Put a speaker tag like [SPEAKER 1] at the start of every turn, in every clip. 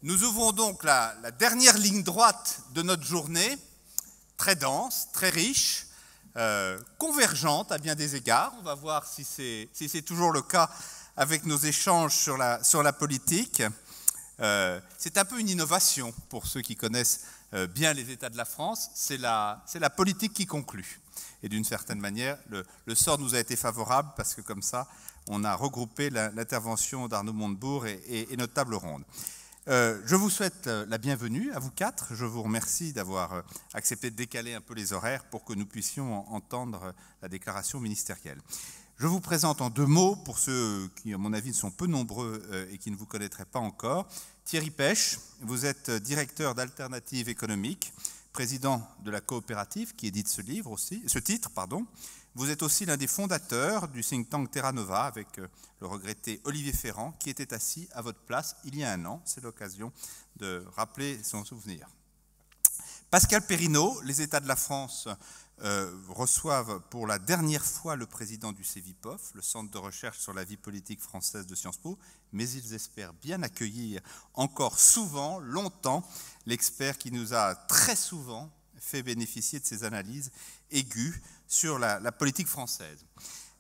[SPEAKER 1] Nous ouvrons donc la dernière ligne droite de notre journée, très dense, très riche, convergente à bien des égards. On va voir si c'est toujours le cas avec nos échanges sur la politique. C'est un peu une innovation pour ceux qui connaissent bien les États de la France. C'est la politique qui conclut. Et d'une certaine manière, le sort nous a été favorable parce que comme ça, on a regroupé l'intervention d'Arnaud Montebourg et notre table ronde. Je vous souhaite la bienvenue à vous quatre. Je vous remercie d'avoir accepté de décaler un peu les horaires pour que nous puissions entendre la déclaration ministérielle. Je vous présente en deux mots, pour ceux qui, à mon avis, sont peu nombreux et qui ne vous connaîtraient pas encore. Thierry Pêche, vous êtes directeur d'Alternative économique, président de la coopérative qui édite ce titre. Vous êtes aussi l'un des fondateurs du think tank Terra Nova avec le regretté Olivier Ferrand qui était assis à votre place il y a un an. C'est l'occasion de rappeler son souvenir. Pascal Perrineau, les États de la France reçoivent pour la dernière fois le président du CEVIPOF, le Centre de recherche sur la vie politique française de Sciences Po, mais ils espèrent bien accueillir encore souvent, longtemps, l'expert qui nous a très souvent fait bénéficier de ses analyses aiguës sur la politique française.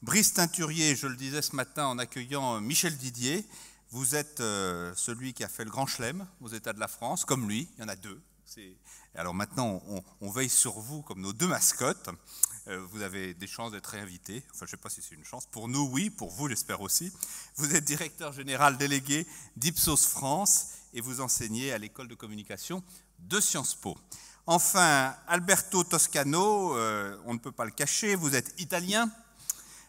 [SPEAKER 1] Brice Teinturier, je le disais ce matin en accueillant Michel Didier, vous êtes celui qui a fait le grand chelem aux États de la France, comme lui, il y en a deux. Alors maintenant, on veille sur vous comme nos deux mascottes. Vous avez des chances d'être réinvité. Enfin, je ne sais pas si c'est une chance. Pour nous, oui. Pour vous, j'espère aussi. Vous êtes directeur général délégué d'Ipsos France et vous enseignez à l'école de communication de Sciences Po. Enfin, Alberto Toscano, on ne peut pas le cacher, vous êtes italien,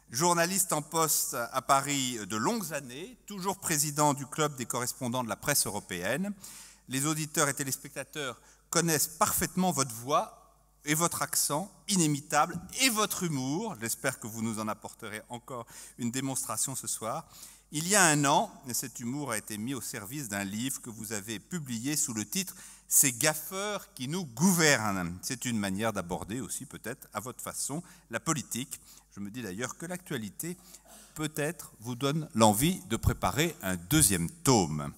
[SPEAKER 1] journaliste en poste à Paris de longues années, toujours président du club des correspondants de la presse européenne. Les auditeurs et téléspectateurs connaissent parfaitement votre voix et votre accent inimitable et votre humour. J'espère que vous nous en apporterez encore une démonstration ce soir. Il y a un an, cet humour a été mis au service d'un livre que vous avez publié sous le titre « Ces gaffeurs qui nous gouvernent ». C'est une manière d'aborder aussi peut-être à votre façon la politique. Je me dis d'ailleurs que l'actualité peut-être vous donne l'envie de préparer un deuxième tome.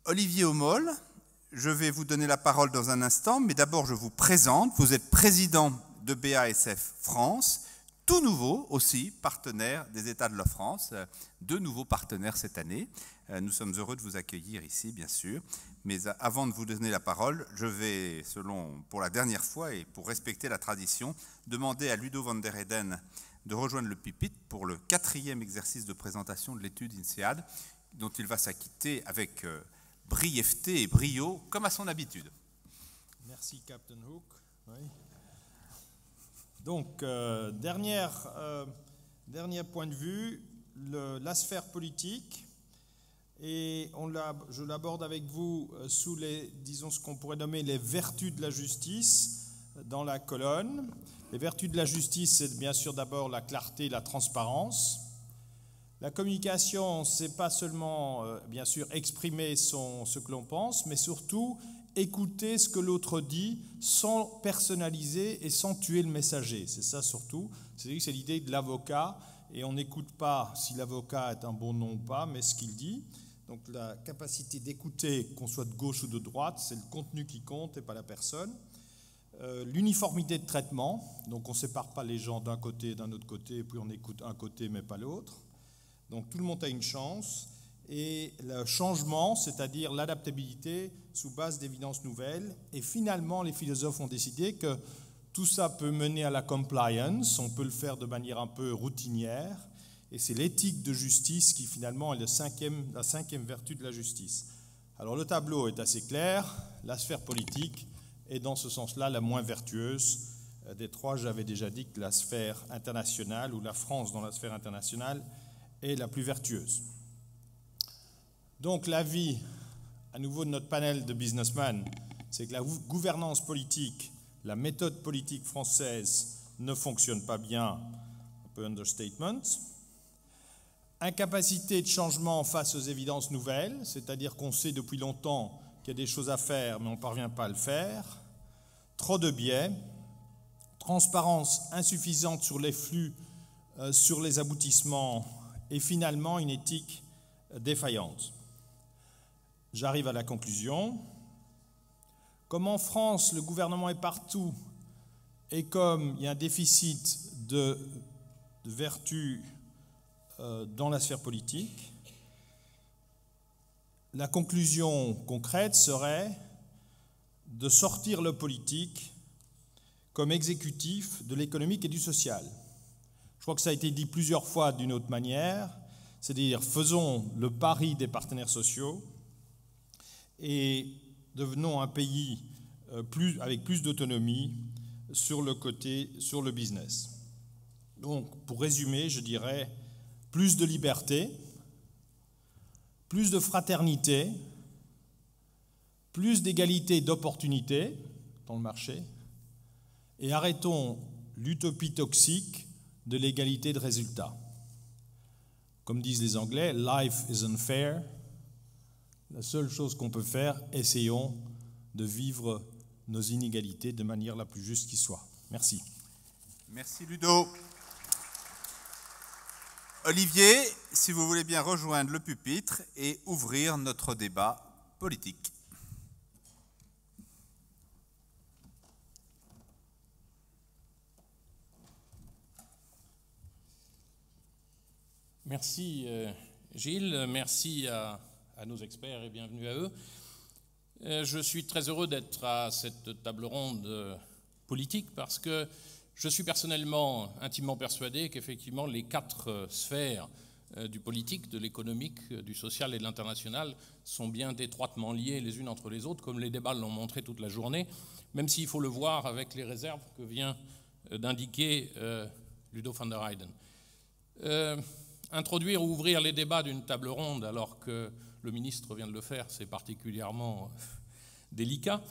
[SPEAKER 1] Olivier Homolle, je vais vous donner la parole dans un instant, mais d'abord je vous présente. Vous êtes président de BASF France, tout nouveau aussi, partenaire des États de la France, deux nouveaux partenaires cette année. Nous sommes heureux de vous accueillir ici, bien sûr. Mais avant de vous donner la parole, je vais, pour la dernière fois et pour respecter la tradition, demander à Ludo van der Heyden de rejoindre le pupitre pour le 4e exercice de présentation de l'étude INSEAD, dont il va s'acquitter avec brièveté et brio, comme à son habitude.
[SPEAKER 2] Merci, Captain Hook. Oui. Donc, dernier point de vue, la sphère politique. Et je l'aborde avec vous sous disons ce qu'on pourrait nommer les vertus de la justice dans la colonne. Les vertus de la justice, c'est bien sûr d'abord la clarté et la transparence. La communication, c'est pas seulement, bien sûr, exprimer ce que l'on pense, mais surtout écouter ce que l'autre dit sans personnaliser et sans tuer le messager. C'est ça surtout. C'est l'idée de l'avocat. Et on n'écoute pas si l'avocat est un bon nom ou pas, mais ce qu'il dit. Donc la capacité d'écouter, qu'on soit de gauche ou de droite, c'est le contenu qui compte et pas la personne. L'uniformité de traitement, donc on ne sépare pas les gens d'un côté et d'un autre côté, et puis on écoute un côté mais pas l'autre. Donc tout le monde a une chance. Et le changement, c'est-à-dire l'adaptabilité sous base d'évidences nouvelles. Et finalement, les philosophes ont décidé que tout ça peut mener à la compliance, on peut le faire de manière un peu routinière. Et c'est l'éthique de justice qui finalement est la cinquième vertu de la justice. Alors le tableau est assez clair, la sphère politique est dans ce sens-là la moins vertueuse. Des trois, j'avais déjà dit que la sphère internationale, ou la France dans la sphère internationale, est la plus vertueuse. Donc l'avis, à nouveau de notre panel de businessmen, c'est que la gouvernance politique, la méthode politique française ne fonctionne pas bien, un peu understatement. Incapacité de changement face aux évidences nouvelles, c'est-à-dire qu'on sait depuis longtemps qu'il y a des choses à faire, mais on ne parvient pas à le faire. Trop de biais. Transparence insuffisante sur les flux, sur les aboutissements, et finalement une éthique défaillante. j'arrive à la conclusion. Comme en France, le gouvernement est partout, et comme il y a un déficit de vertu dans la sphère politique, la conclusion concrète serait de sortir le politique comme exécutif de l'économique et du social. Je crois que ça a été dit plusieurs fois d'une autre manière, c'est-à-dire faisons le pari des partenaires sociaux et devenons un pays avec plus d'autonomie sur le business. Donc, pour résumer, je dirais plus de liberté, plus de fraternité, plus d'égalité d'opportunités dans le marché, et arrêtons l'utopie toxique de l'égalité de résultats. Comme disent les Anglais, life is unfair. La seule chose qu'on peut faire, essayons de vivre nos inégalités de manière la plus juste qui soit. Merci.
[SPEAKER 1] Merci Ludo. Olivier, si vous voulez bien rejoindre le pupitre et ouvrir notre débat politique.
[SPEAKER 3] Merci Gilles, merci à nos experts et bienvenue à eux. Je suis très heureux d'être à cette table ronde politique parce que je suis personnellement intimement persuadé qu'effectivement les 4 sphères du politique, de l'économique, du social et de l'international sont bien étroitement liées les unes entre les autres, comme les débats l'ont montré toute la journée, même s'il faut le voir avec les réserves que vient d'indiquer Ludo van der Heyden. Introduire ou ouvrir les débats d'une table ronde alors que le ministre vient de le faire, c'est particulièrement délicat.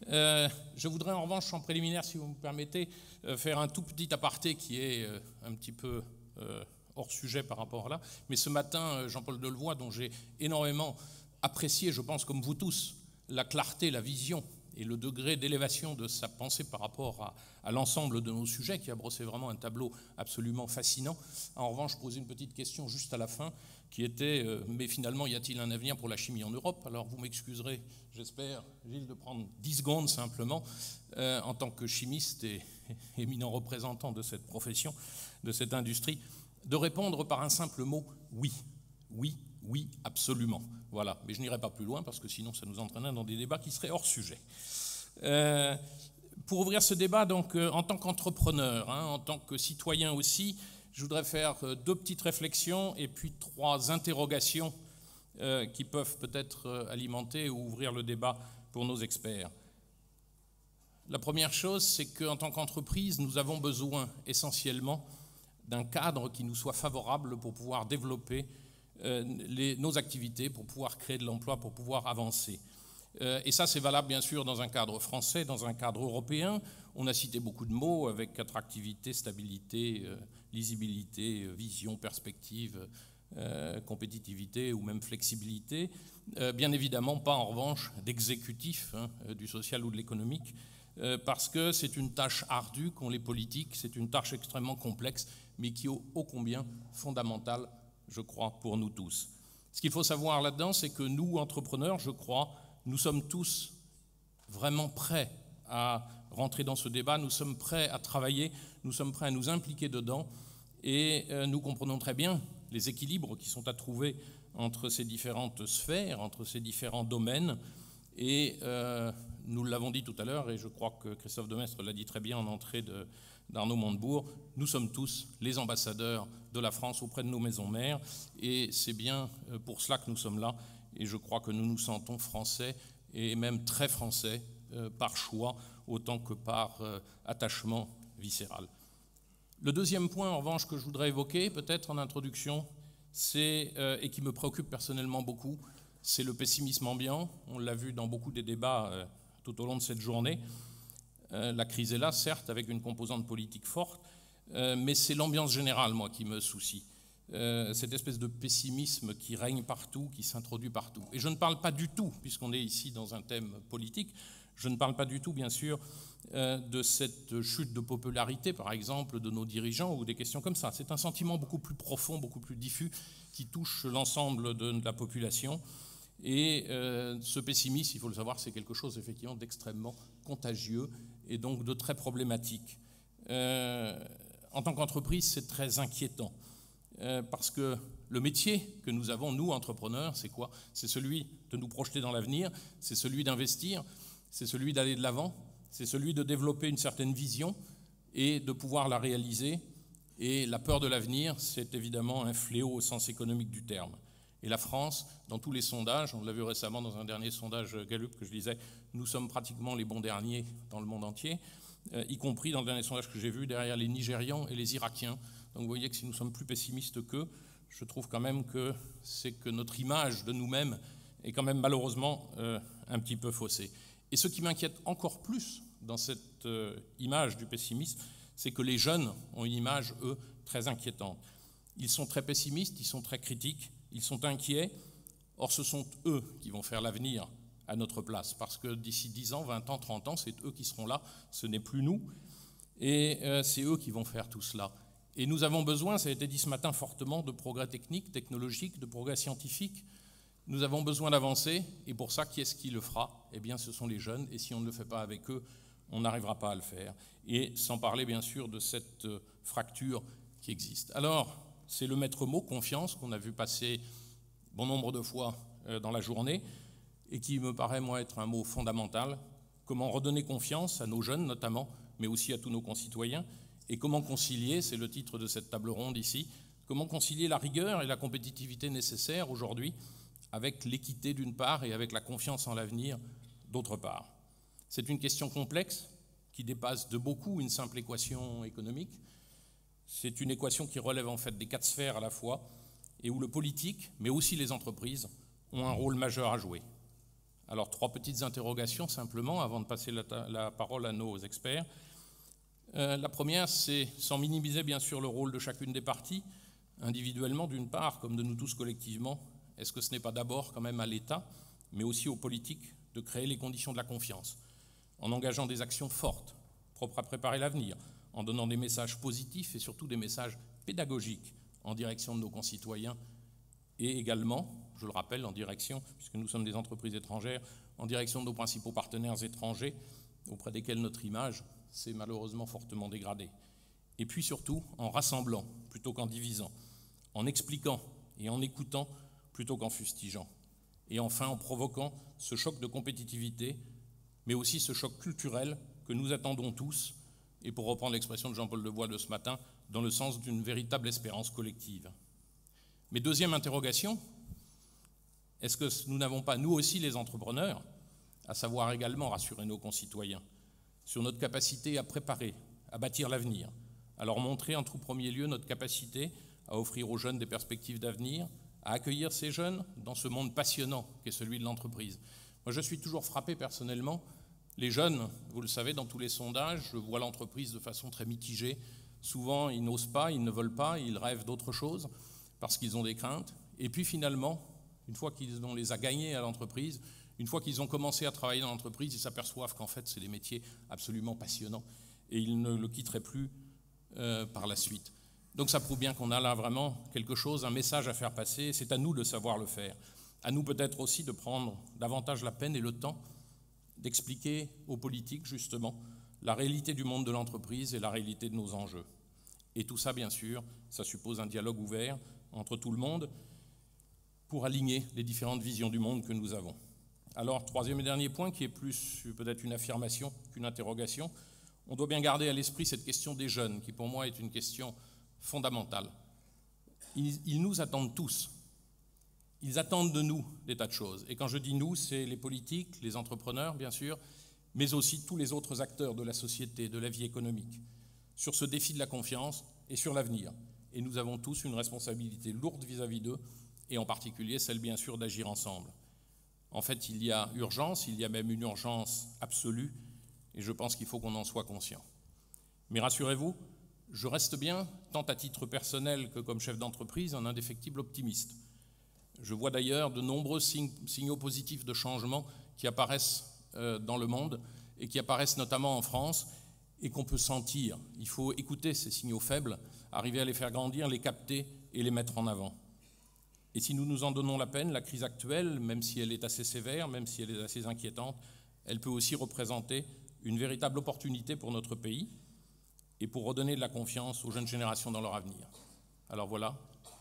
[SPEAKER 3] Je voudrais en revanche, en préliminaire, si vous me permettez, faire un tout petit aparté qui est un petit peu hors sujet par rapport à là. Mais ce matin, Jean-Paul Delevoye, dont j'ai énormément apprécié, je pense comme vous tous, la clarté, la vision et le degré d'élévation de sa pensée par rapport à l'ensemble de nos sujets, qui a brossé vraiment un tableau absolument fascinant. En revanche, je posais une petite question juste à la fin, qui était mais finalement, y a-t-il un avenir pour la chimie en Europe? Alors vous m'excuserez, j'espère, Gilles, de prendre 10 secondes simplement, en tant que chimiste et éminent représentant de cette profession, de cette industrie, de répondre par un simple mot, oui. Oui, oui, absolument. Voilà, mais je n'irai pas plus loin parce que sinon ça nous entraînerait dans des débats qui seraient hors sujet. Pour ouvrir ce débat, donc, en tant qu'entrepreneur, en tant que citoyen aussi, je voudrais faire 2 petites réflexions et puis 3 interrogations qui peuvent peut-être alimenter ou ouvrir le débat pour nos experts. La première chose, c'est qu'en tant qu'entreprise, nous avons besoin essentiellement d'un cadre qui nous soit favorable pour pouvoir développer nos activités, pour pouvoir créer de l'emploi, pour pouvoir avancer. Et ça, c'est valable bien sûr dans un cadre français, dans un cadre européen. On a cité beaucoup de mots avec attractivité, stabilité, lisibilité, vision, perspective, compétitivité ou même flexibilité. Bien évidemment pas en revanche d'exécutif du social ou de l'économique, parce que c'est une tâche ardue qu'ont les politiques, c'est une tâche extrêmement complexe, mais qui est ô combien fondamentale, je crois, pour nous tous. Ce qu'il faut savoir là-dedans, c'est que nous, entrepreneurs, je crois, nous sommes tous vraiment prêts à rentrer dans ce débat, nous sommes prêts à travailler, nous sommes prêts à nous impliquer dedans, et nous comprenons très bien les équilibres qui sont à trouver entre ces différentes sphères, entre ces différents domaines, et nous l'avons dit tout à l'heure, et je crois que Christophe Demestre l'a dit très bien en entrée d'Arnaud Montebourg, nous sommes tous les ambassadeurs de la France auprès de nos maisons mères, et c'est bien pour cela que nous sommes là, et je crois que nous nous sentons français, et même très français, par choix, autant que par attachement viscéral. Le deuxième point, en revanche, que je voudrais évoquer, peut-être en introduction, c'est, et qui me préoccupe personnellement beaucoup, c'est le pessimisme ambiant. On l'a vu dans beaucoup des débats tout au long de cette journée. La crise est là, certes, avec une composante politique forte, mais c'est l'ambiance générale, moi, qui me soucie. Cette espèce de pessimisme qui règne partout, qui s'introduit partout. Et je ne parle pas du tout, puisqu'on est ici dans un thème politique, je ne parle pas du tout, bien sûr, de cette chute de popularité, par exemple, de nos dirigeants ou des questions comme ça. C'est un sentiment beaucoup plus profond, beaucoup plus diffus, qui touche l'ensemble de la population. Et ce pessimisme, il faut le savoir, c'est quelque chose effectivement d'extrêmement contagieux et donc de très problématique. En tant qu'entreprise, c'est très inquiétant parce que le métier que nous avons, nous, entrepreneurs, c'est quoi? C'est celui de nous projeter dans l'avenir, c'est celui d'investir, c'est celui d'aller de l'avant, c'est celui de développer une certaine vision et de pouvoir la réaliser. Et la peur de l'avenir, c'est évidemment un fléau au sens économique du terme. Et la France, dans tous les sondages, on l'a vu récemment dans un dernier sondage Gallup que je lisais, nous sommes pratiquement les bons derniers dans le monde entier, y compris dans le dernier sondage que j'ai vu, derrière les Nigérians et les Irakiens. Donc vous voyez que si nous sommes plus pessimistes qu'eux, je trouve quand même que c'est que notre image de nous-mêmes est quand même malheureusement un petit peu faussée. Et ce qui m'inquiète encore plus dans cette image du pessimisme, c'est que les jeunes ont une image, eux, très inquiétante. Ils sont très pessimistes, ils sont très critiques, ils sont inquiets. Or, ce sont eux qui vont faire l'avenir à notre place, parce que d'ici 10 ans, 20 ans, 30 ans, c'est eux qui seront là, ce n'est plus nous, et c'est eux qui vont faire tout cela. Et nous avons besoin, ça a été dit ce matin fortement, de progrès techniques, technologiques, de progrès scientifiques. Nous avons besoin d'avancer, et pour ça, qui est-ce qui le fera? Eh bien, ce sont les jeunes, et si on ne le fait pas avec eux, on n'arrivera pas à le faire. Et sans parler, bien sûr, de cette fracture qui existe. Alors, c'est le maître mot, confiance, qu'on a vu passer bon nombre de fois dans la journée, et qui me paraît, moi, être un mot fondamental. Comment redonner confiance à nos jeunes, notamment, mais aussi à tous nos concitoyens, et comment concilier, c'est le titre de cette table ronde ici, comment concilier la rigueur et la compétitivité nécessaires aujourd'hui avec l'équité d'une part et avec la confiance en l'avenir d'autre part. C'est une question complexe qui dépasse de beaucoup une simple équation économique. C'est une équation qui relève en fait des 4 sphères à la fois et où le politique, mais aussi les entreprises, ont un rôle majeur à jouer. Alors 3 petites interrogations simplement avant de passer la parole à nos experts. La première, c'est, sans minimiser bien sûr le rôle de chacune des parties, individuellement d'une part, comme de nous tous collectivement, est-ce que ce n'est pas d'abord quand même à l'État, mais aussi aux politiques, de créer les conditions de la confiance, en engageant des actions fortes, propres à préparer l'avenir, en donnant des messages positifs et surtout des messages pédagogiques en direction de nos concitoyens et également, je le rappelle, en direction, puisque nous sommes des entreprises étrangères, en direction de nos principaux partenaires étrangers, auprès desquels notre image s'est malheureusement fortement dégradée. Et puis surtout, en rassemblant plutôt qu'en divisant, en expliquant et en écoutant plutôt qu'en fustigeant. Et enfin, en provoquant ce choc de compétitivité, mais aussi ce choc culturel que nous attendons tous, et pour reprendre l'expression de Jean-Paul Debois de ce matin, dans le sens d'une véritable espérance collective. Mais deuxième interrogation, est-ce que nous n'avons pas, nous aussi les entrepreneurs, à savoir également rassurer nos concitoyens sur notre capacité à préparer, à bâtir l'avenir, à leur montrer en tout premier lieu notre capacité à offrir aux jeunes des perspectives d'avenir, à accueillir ces jeunes dans ce monde passionnant qu'est celui de l'entreprise. Moi, je suis toujours frappé personnellement. Les jeunes, vous le savez, dans tous les sondages, je vois l'entreprise de façon très mitigée. Souvent, ils n'osent pas, ils ne veulent pas, ils rêvent d'autre chose parce qu'ils ont des craintes. Et puis finalement, une fois qu'on les a gagnés à l'entreprise, une fois qu'ils ont commencé à travailler dans l'entreprise, ils s'aperçoivent qu'en fait, c'est des métiers absolument passionnants et ils ne le quitteraient plus par la suite. Donc ça prouve bien qu'on a là vraiment quelque chose, un message à faire passer. C'est à nous de savoir le faire. À nous peut-être aussi de prendre davantage la peine et le temps d'expliquer aux politiques, justement, la réalité du monde de l'entreprise et la réalité de nos enjeux. Et tout ça, bien sûr, ça suppose un dialogue ouvert entre tout le monde pour aligner les différentes visions du monde que nous avons. Alors, troisième et dernier point, qui est plus peut-être une affirmation qu'une interrogation, on doit bien garder à l'esprit cette question des jeunes, qui pour moi est une question fondamentale. Ils nous attendent tous. Ils attendent de nous des tas de choses. Et quand je dis nous, c'est les politiques, les entrepreneurs, bien sûr, mais aussi tous les autres acteurs de la société, de la vie économique, sur ce défi de la confiance et sur l'avenir. Et nous avons tous une responsabilité lourde vis-à-vis d'eux, et en particulier celle, bien sûr, d'agir ensemble. En fait, il y a urgence, il y a même une urgence absolue, et je pense qu'il faut qu'on en soit conscient. Mais rassurez-vous, je reste bien, tant à titre personnel que comme chef d'entreprise, un indéfectible optimiste. Je vois d'ailleurs de nombreux signaux positifs de changement qui apparaissent dans le monde et qui apparaissent notamment en France et qu'on peut sentir. Il faut écouter ces signaux faibles, arriver à les faire grandir, les capter et les mettre en avant. Et si nous nous en donnons la peine, la crise actuelle, même si elle est assez sévère, même si elle est assez inquiétante, elle peut aussi représenter une véritable opportunité pour notre pays et pour redonner de la confiance aux jeunes générations dans leur avenir. Alors voilà,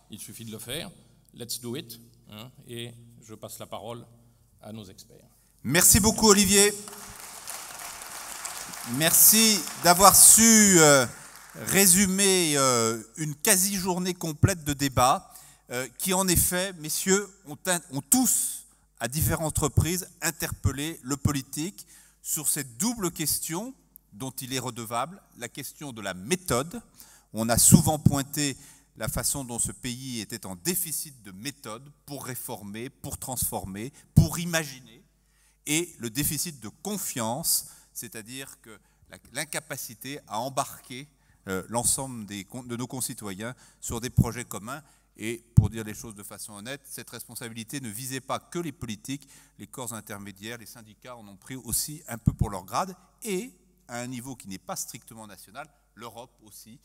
[SPEAKER 3] il suffit de le faire. Let's do it. Et je passe la parole à nos experts.
[SPEAKER 1] Merci beaucoup, Olivier. Merci d'avoir su résumer une quasi-journée complète de débat qui, en effet, messieurs, ont tous, à différentes reprises, interpellé le politique sur cette double question dont il est redevable, la question de la méthode. On a souvent pointé la façon dont ce pays était en déficit de méthode pour réformer, pour transformer, pour imaginer, et le déficit de confiance, c'est-à-dire que l'incapacité à embarquer l'ensemble de nos concitoyens sur des projets communs. Et pour dire les choses de façon honnête, cette responsabilité ne visait pas que les politiques, les corps intermédiaires, les syndicats en ont pris aussi un peu pour leur grade, et à un niveau qui n'est pas strictement national, l'Europe aussi,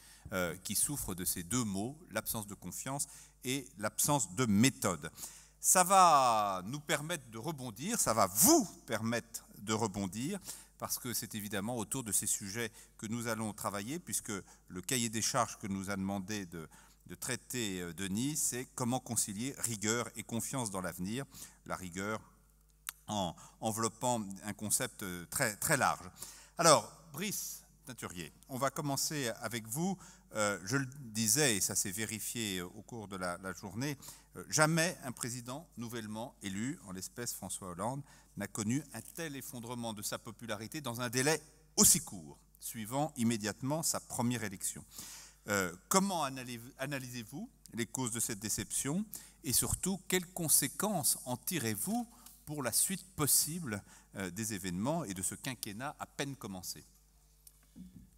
[SPEAKER 1] qui souffre de ces deux mots, l'absence de confiance et l'absence de méthode. Ça va nous permettre de rebondir, ça va vous permettre de rebondir, parce que c'est évidemment autour de ces sujets que nous allons travailler, puisque le cahier des charges que nous a demandé de traiter Denis, c'est comment concilier rigueur et confiance dans l'avenir, la rigueur en enveloppant un concept très, très large. Alors, Brice Teinturier, on va commencer avec vous. Je le disais, et ça s'est vérifié au cours de la journée, jamais un président nouvellement élu, en l'espèce François Hollande, n'a connu un tel effondrement de sa popularité dans un délai aussi court, suivant immédiatement sa première élection. Comment analysez-vous les causes de cette déception et surtout, quelles conséquences en tirez-vous pour la suite possible des événements et de ce quinquennat à peine commencé?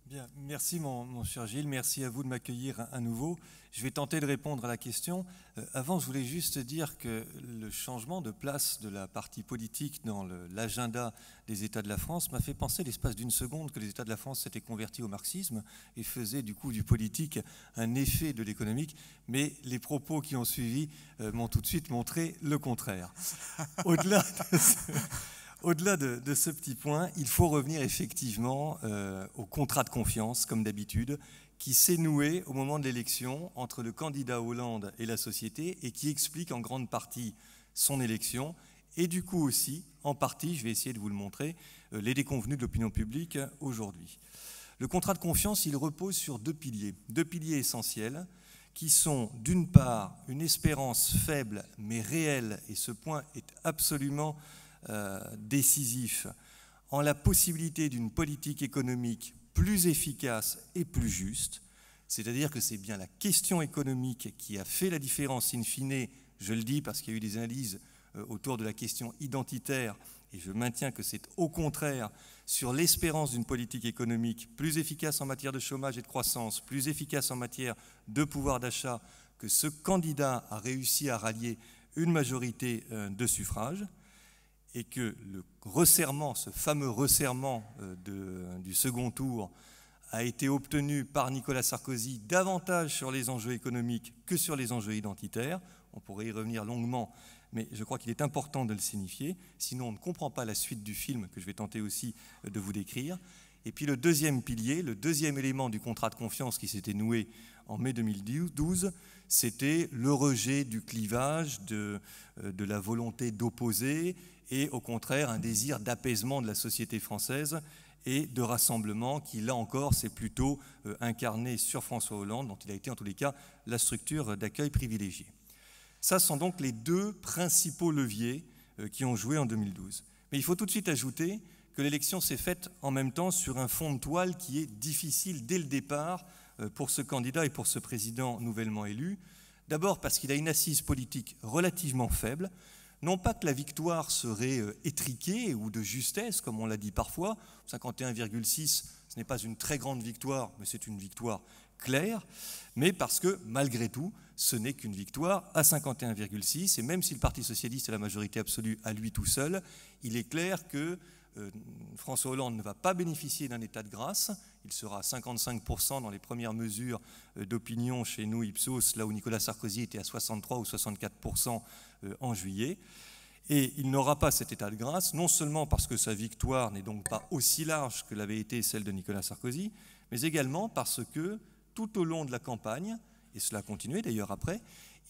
[SPEAKER 4] Bien, merci mon cher Gilles, merci à vous de m'accueillir à nouveau. Je vais tenter de répondre à la question. Avant, je voulais juste dire que le changement de place de la partie politique dans l'agenda des États de la France m'a fait penser l'espace d'une seconde que les États de la France s'étaient convertis au marxisme et faisaient du coup du politique un effet de l'économique, mais les propos qui ont suivi m'ont tout de suite montré le contraire. Au-delà de ce petit point, il faut revenir effectivement au contrat de confiance, comme d'habitude, qui s'est noué au moment de l'élection entre le candidat Hollande et la société et qui explique en grande partie son élection et du coup aussi, en partie, je vais essayer de vous le montrer, les déconvenues de l'opinion publique aujourd'hui. Le contrat de confiance, il repose sur deux piliers essentiels qui sont d'une part une espérance faible mais réelle, et ce point est absolument décisif, en la possibilité d'une politique économique plus efficace et plus juste, c'est-à-dire que c'est bien la question économique qui a fait la différence in fine, je le dis parce qu'il y a eu des analyses autour de la question identitaire, et je maintiens que c'est au contraire sur l'espérance d'une politique économique plus efficace en matière de chômage et de croissance, plus efficace en matière de pouvoir d'achat, que ce candidat a réussi à rallier une majorité de suffrages, et que le resserrement, ce fameux resserrement du second tour a été obtenu par Nicolas Sarkozy davantage sur les enjeux économiques que sur les enjeux identitaires. On pourrait y revenir longuement, mais je crois qu'il est important de le signifier, sinon on ne comprend pas la suite du film que je vais tenter aussi de vous décrire. Et puis le deuxième pilier, le deuxième élément du contrat de confiance qui s'était noué en mai 2012, c'était le rejet du clivage, de la volonté d'opposer, et au contraire un désir d'apaisement de la société française et de rassemblement qui, là encore, s'est plutôt incarné sur François Hollande, dont il a été en tous les cas la structure d'accueil privilégiée. Ça sont donc les deux principaux leviers qui ont joué en 2012. Mais il faut tout de suite ajouter que l'élection s'est faite en même temps sur un fond de toile qui est difficile dès le départ pour ce candidat et pour ce président nouvellement élu. D'abord parce qu'il a une assise politique relativement faible. Non pas que la victoire serait étriquée ou de justesse, comme on l'a dit parfois. 51,6, ce n'est pas une très grande victoire, mais c'est une victoire claire. Mais parce que, malgré tout, ce n'est qu'une victoire à 51,6. Et même si le Parti socialiste est la majorité absolue à lui tout seul, il est clair que François Hollande ne va pas bénéficier d'un état de grâce. Il sera à 55% dans les premières mesures d'opinion chez nous, Ipsos, là où Nicolas Sarkozy était à 63 ou 64% en juillet. Et il n'aura pas cet état de grâce, non seulement parce que sa victoire n'est donc pas aussi large que l'avait été celle de Nicolas Sarkozy, mais également parce que tout au long de la campagne, et cela a continué d'ailleurs après,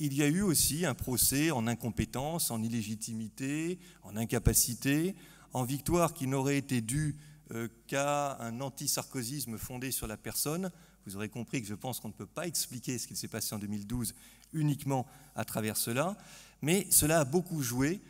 [SPEAKER 4] il y a eu aussi un procès en incompétence, en illégitimité, en incapacité, en victoire qui n'aurait été due qu'à un anti-sarkozysme fondé sur la personne. Vous aurez compris que je pense qu'on ne peut pas expliquer ce qui s'est passé en 2012 uniquement à travers cela, mais cela a beaucoup joué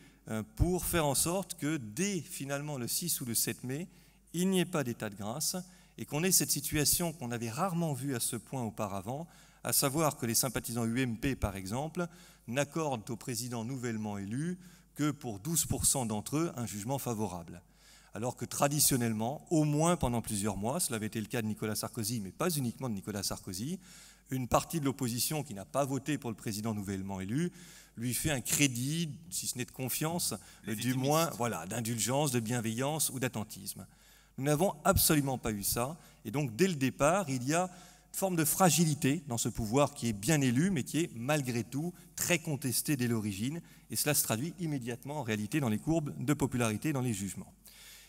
[SPEAKER 4] pour faire en sorte que dès finalement le 6 ou le 7 mai, il n'y ait pas d'état de grâce et qu'on ait cette situation qu'on avait rarement vue à ce point auparavant, à savoir que les sympathisants UMP, par exemple, n'accordent au président nouvellement élu que pour 12% d'entre eux un jugement favorable. Alors que traditionnellement, au moins pendant plusieurs mois, cela avait été le cas de Nicolas Sarkozy, mais pas uniquement de Nicolas Sarkozy, une partie de l'opposition qui n'a pas voté pour le président nouvellement élu lui fait un crédit, si ce n'est de confiance, du moins d'indulgence, de bienveillance ou d'attentisme. Nous n'avons absolument pas eu ça, et donc dès le départ, il y a une forme de fragilité dans ce pouvoir qui est bien élu, mais qui est malgré tout très contesté dès l'origine, et cela se traduit immédiatement en réalité dans les courbes de popularité, dans les jugements.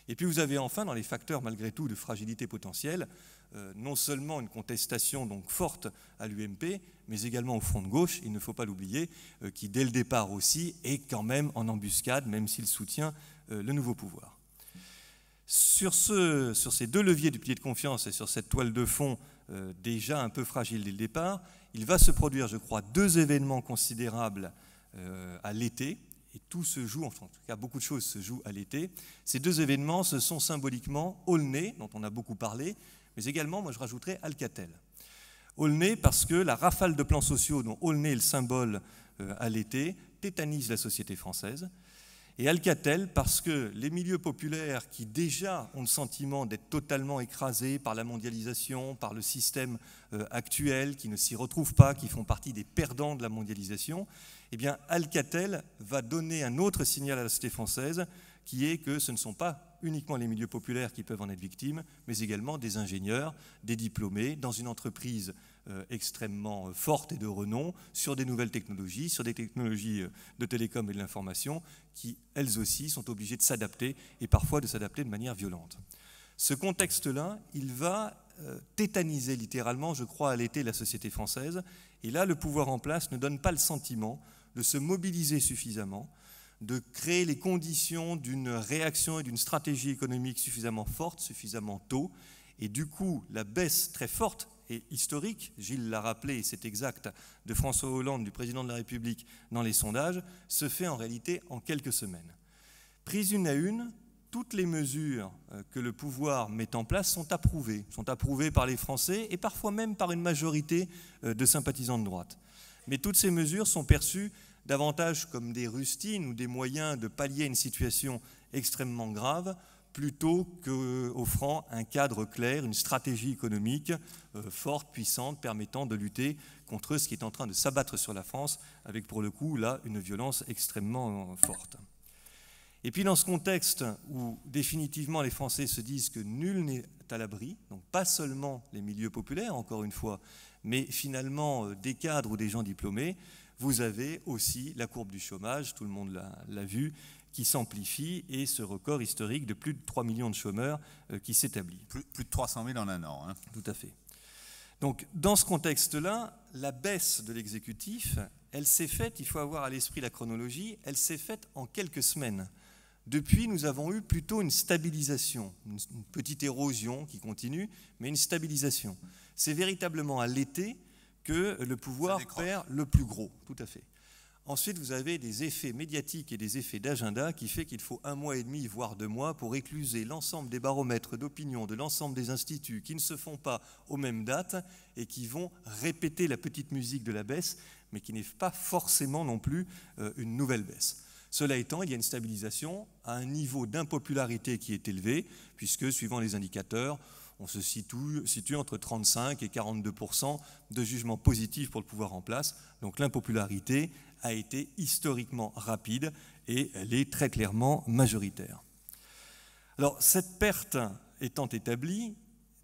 [SPEAKER 4] Et puis vous avez enfin dans les facteurs malgré tout de fragilité potentielle, non seulement une contestation donc forte à l'UMP, mais également au Front de gauche, il ne faut pas l'oublier, qui dès le départ aussi est quand même en embuscade, même s'il soutient le nouveau pouvoir. Sur ces deux leviers du pilier de confiance et sur cette toile de fond déjà un peu fragile dès le départ, il va se produire, je crois, deux événements considérables à l'été, et tout se joue, enfin en tout cas beaucoup de choses se jouent à l'été. Ces deux événements, ce sont symboliquement Aulnay, dont on a beaucoup parlé, mais également, moi je rajouterais Alcatel. Aulnay parce que la rafale de plans sociaux dont Aulnay est le symbole à l'été tétanise la société française. Et Alcatel parce que les milieux populaires qui déjà ont le sentiment d'être totalement écrasés par la mondialisation, par le système actuel, qui ne s'y retrouvent pas, qui font partie des perdants de la mondialisation, eh bien Alcatel va donner un autre signal à la société française qui est que ce ne sont pas uniquement les milieux populaires qui peuvent en être victimes, mais également des ingénieurs, des diplômés, dans une entreprise extrêmement forte et de renom, sur des nouvelles technologies, sur des technologies de télécom et de l'information, qui, elles aussi, sont obligées de s'adapter, et parfois de s'adapter de manière violente. Ce contexte-là, il va tétaniser littéralement, je crois, à l'été la société française, et là, le pouvoir en place ne donne pas le sentiment de se mobiliser suffisamment, de créer les conditions d'une réaction et d'une stratégie économique suffisamment forte, suffisamment tôt. Et du coup, la baisse très forte et historique, Gilles l'a rappelé, c'est exact, de François Hollande, du président de la République, dans les sondages, se fait en réalité en quelques semaines. Prises une à une, toutes les mesures que le pouvoir met en place sont approuvées par les Français et parfois même par une majorité de sympathisants de droite. Mais toutes ces mesures sont perçues davantage comme des rustines ou des moyens de pallier une situation extrêmement grave, plutôt qu'offrant un cadre clair, une stratégie économique forte, puissante, permettant de lutter contre ce qui est en train de s'abattre sur la France, avec pour le coup, là, une violence extrêmement forte. Et puis dans ce contexte où définitivement les Français se disent que nul n'est à l'abri, donc pas seulement les milieux populaires, encore une fois, mais finalement des cadres ou des gens diplômés, vous avez aussi la courbe du chômage, tout le monde l'a vu, qui s'amplifie et ce record historique de plus de 3 millions de chômeurs qui s'établit.
[SPEAKER 1] Plus de 300 000 en un an. Hein.
[SPEAKER 4] Tout à fait. Donc dans ce contexte-là, la baisse de l'exécutif, elle s'est faite, il faut avoir à l'esprit la chronologie, elle s'est faite en quelques semaines. Depuis, nous avons eu plutôt une stabilisation, une petite érosion qui continue, mais une stabilisation. C'est véritablement à l'été que le pouvoir perd le plus gros, tout à fait. Ensuite, vous avez des effets médiatiques et des effets d'agenda qui fait qu'il faut 1 mois et demi, voire 2 mois, pour écluser l'ensemble des baromètres d'opinion de l'ensemble des instituts qui ne se font pas aux mêmes dates et qui vont répéter la petite musique de la baisse, mais qui n'est pas forcément non plus une nouvelle baisse. Cela étant, il y a une stabilisation à un niveau d'impopularité qui est élevé, puisque, suivant les indicateurs, on se situe entre 35 et 42% de jugements positifs pour le pouvoir en place. Donc l'impopularité a été historiquement rapide et elle est très clairement majoritaire. Alors, cette perte étant établie,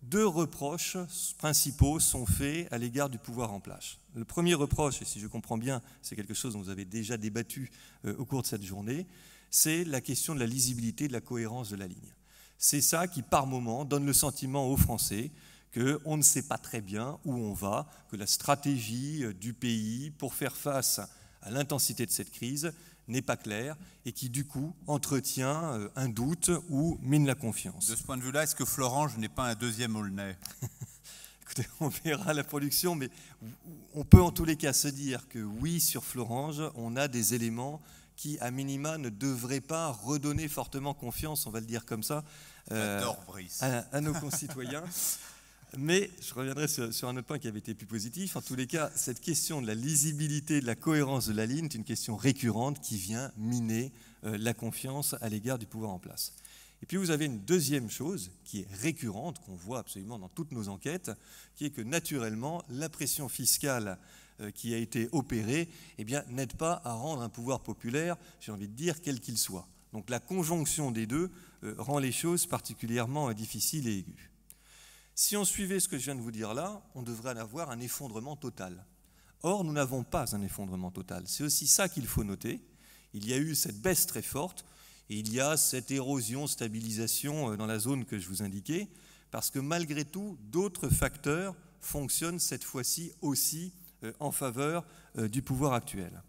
[SPEAKER 4] 2 reproches principaux sont faits à l'égard du pouvoir en place. Le premier reproche, et si je comprends bien, c'est quelque chose dont vous avez déjà débattu au cours de cette journée, c'est la question de la lisibilité, de la cohérence de la ligne. C'est ça qui, par moment, donne le sentiment aux Français qu'on ne sait pas très bien où on va, que la stratégie du pays pour faire face à l'intensité de cette crise n'est pas claire et qui, du coup, entretient un doute ou mine la confiance.
[SPEAKER 1] De ce point de vue-là, est-ce que Florange n'est pas un deuxième Aulnay?
[SPEAKER 4] Écoutez, on verra la production, mais on peut en tous les cas se dire que oui, sur Florange, on a des éléments qui, à minima, ne devraient pas redonner fortement confiance, on va le dire comme ça, à nos concitoyens. Mais je reviendrai sur un autre point qui avait été plus positif. En tous les cas, cette question de la lisibilité, de la cohérence de la ligne est une question récurrente qui vient miner la confiance à l'égard du pouvoir en place. Et puis vous avez une deuxième chose qui est récurrente, qu'on voit absolument dans toutes nos enquêtes, qui est que naturellement, la pression fiscale qui a été opérée n'aide pas à rendre un pouvoir populaire, j'ai envie de dire, quel qu'il soit. Donc la conjonction des deux rend les choses particulièrement difficiles et aiguës. Si on suivait ce que je viens de vous dire là, on devrait avoir un effondrement total. Or, nous n'avons pas un effondrement total. C'est aussi ça qu'il faut noter. Il y a eu cette baisse très forte et il y a cette érosion, stabilisation dans la zone que je vous indiquais, parce que malgré tout, d'autres facteurs fonctionnent cette fois-ci aussi en faveur du pouvoir actuel.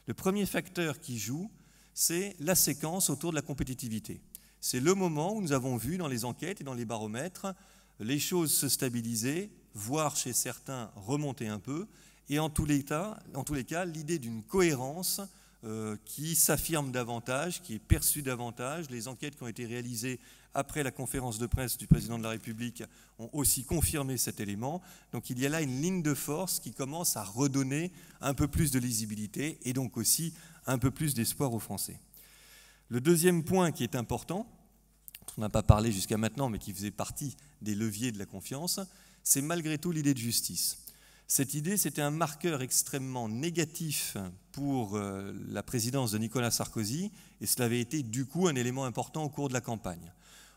[SPEAKER 4] Le premier facteur qui joue, c'est la séquence autour de la compétitivité. C'est le moment où nous avons vu dans les enquêtes et dans les baromètres les choses se stabiliser, voire chez certains remonter un peu, et en tous les cas, l'idée d'une cohérence qui s'affirme davantage, qui est perçue davantage. Les enquêtes qui ont été réalisées après la conférence de presse du président de la République ont aussi confirmé cet élément. Donc il y a là une ligne de force qui commence à redonner un peu plus de lisibilité et donc aussi un peu plus d'espoir aux Français. Le deuxième point qui est important, on n'a pas parlé jusqu'à maintenant, mais qui faisait partie des leviers de la confiance, c'est malgré tout l'idée de justice. Cette idée, c'était un marqueur extrêmement négatif pour la présidence de Nicolas Sarkozy, et cela avait été du coup un élément important au cours de la campagne.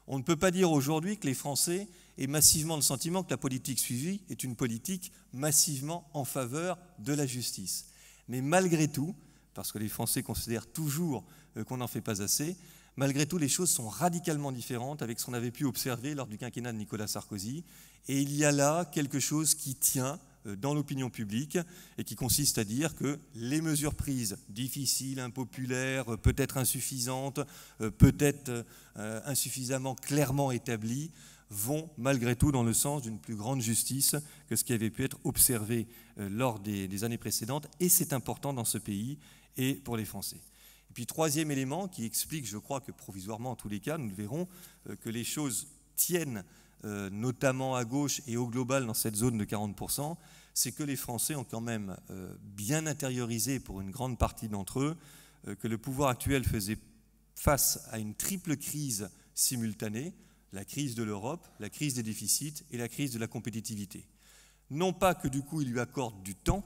[SPEAKER 4] On ne peut pas dire aujourd'hui que les Français aient massivement le sentiment que la politique suivie est une politique massivement en faveur de la justice. Mais malgré tout, parce que les Français considèrent toujours qu'on n'en fait pas assez, malgré tout, les choses sont radicalement différentes avec ce qu'on avait pu observer lors du quinquennat de Nicolas Sarkozy. Et il y a là quelque chose qui tient dans l'opinion publique et qui consiste à dire que les mesures prises, difficiles, impopulaires, peut-être insuffisantes, peut-être insuffisamment clairement établies, vont malgré tout dans le sens d'une plus grande justice que ce qui avait pu être observé lors des années précédentes. Et c'est important dans ce pays et pour les Français. Et puis troisième élément qui explique, je crois que provisoirement en tous les cas, nous le verrons, que les choses tiennent notamment à gauche et au global dans cette zone de 40%, c'est que les Français ont quand même bien intériorisé pour une grande partie d'entre eux que le pouvoir actuel faisait face à une triple crise simultanée, la crise de l'Europe, la crise des déficits et la crise de la compétitivité. Non pas que du coup il lui accorde du temps,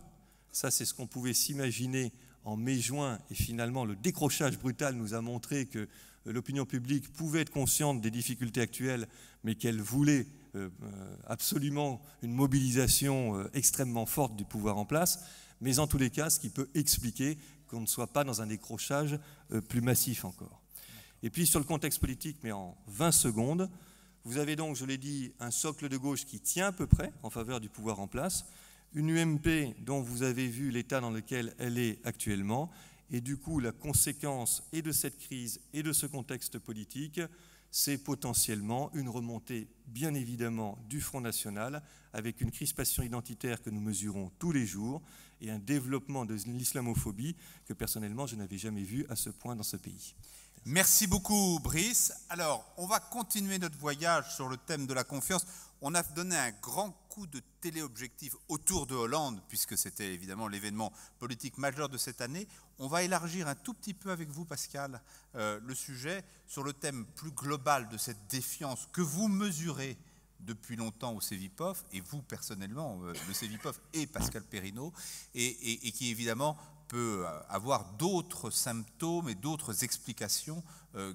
[SPEAKER 4] ça c'est ce qu'on pouvait s'imaginer en mai-juin, et finalement le décrochage brutal nous a montré que l'opinion publique pouvait être consciente des difficultés actuelles, mais qu'elle voulait absolument une mobilisation extrêmement forte du pouvoir en place, mais en tous les cas, ce qui peut expliquer qu'on ne soit pas dans un décrochage plus massif encore. Et puis sur le contexte politique, mais en 20 secondes, vous avez donc, je l'ai dit, un socle de gauche qui tient à peu près en faveur du pouvoir en place, une UMP dont vous avez vu l'état dans lequel elle est actuellement, et du coup la conséquence et de cette crise et de ce contexte politique, c'est potentiellement une remontée bien évidemment du Front National avec une crispation identitaire que nous mesurons tous les jours et un développement de l'islamophobie que personnellement je n'avais jamais vu à ce point dans ce pays.
[SPEAKER 1] Merci beaucoup Brice. Alors, on va continuer notre voyage sur le thème de la confiance. On a donné un grand coup de téléobjectif autour de Hollande, puisque c'était évidemment l'événement politique majeur de cette année. On va élargir un tout petit peu avec vous, Pascal, le sujet sur le thème plus global de cette défiance que vous mesurez depuis longtemps au CEVIPOF, et vous personnellement, le CEVIPOF et Pascal Perrineau, et qui évidemment peut avoir d'autres symptômes et d'autres explications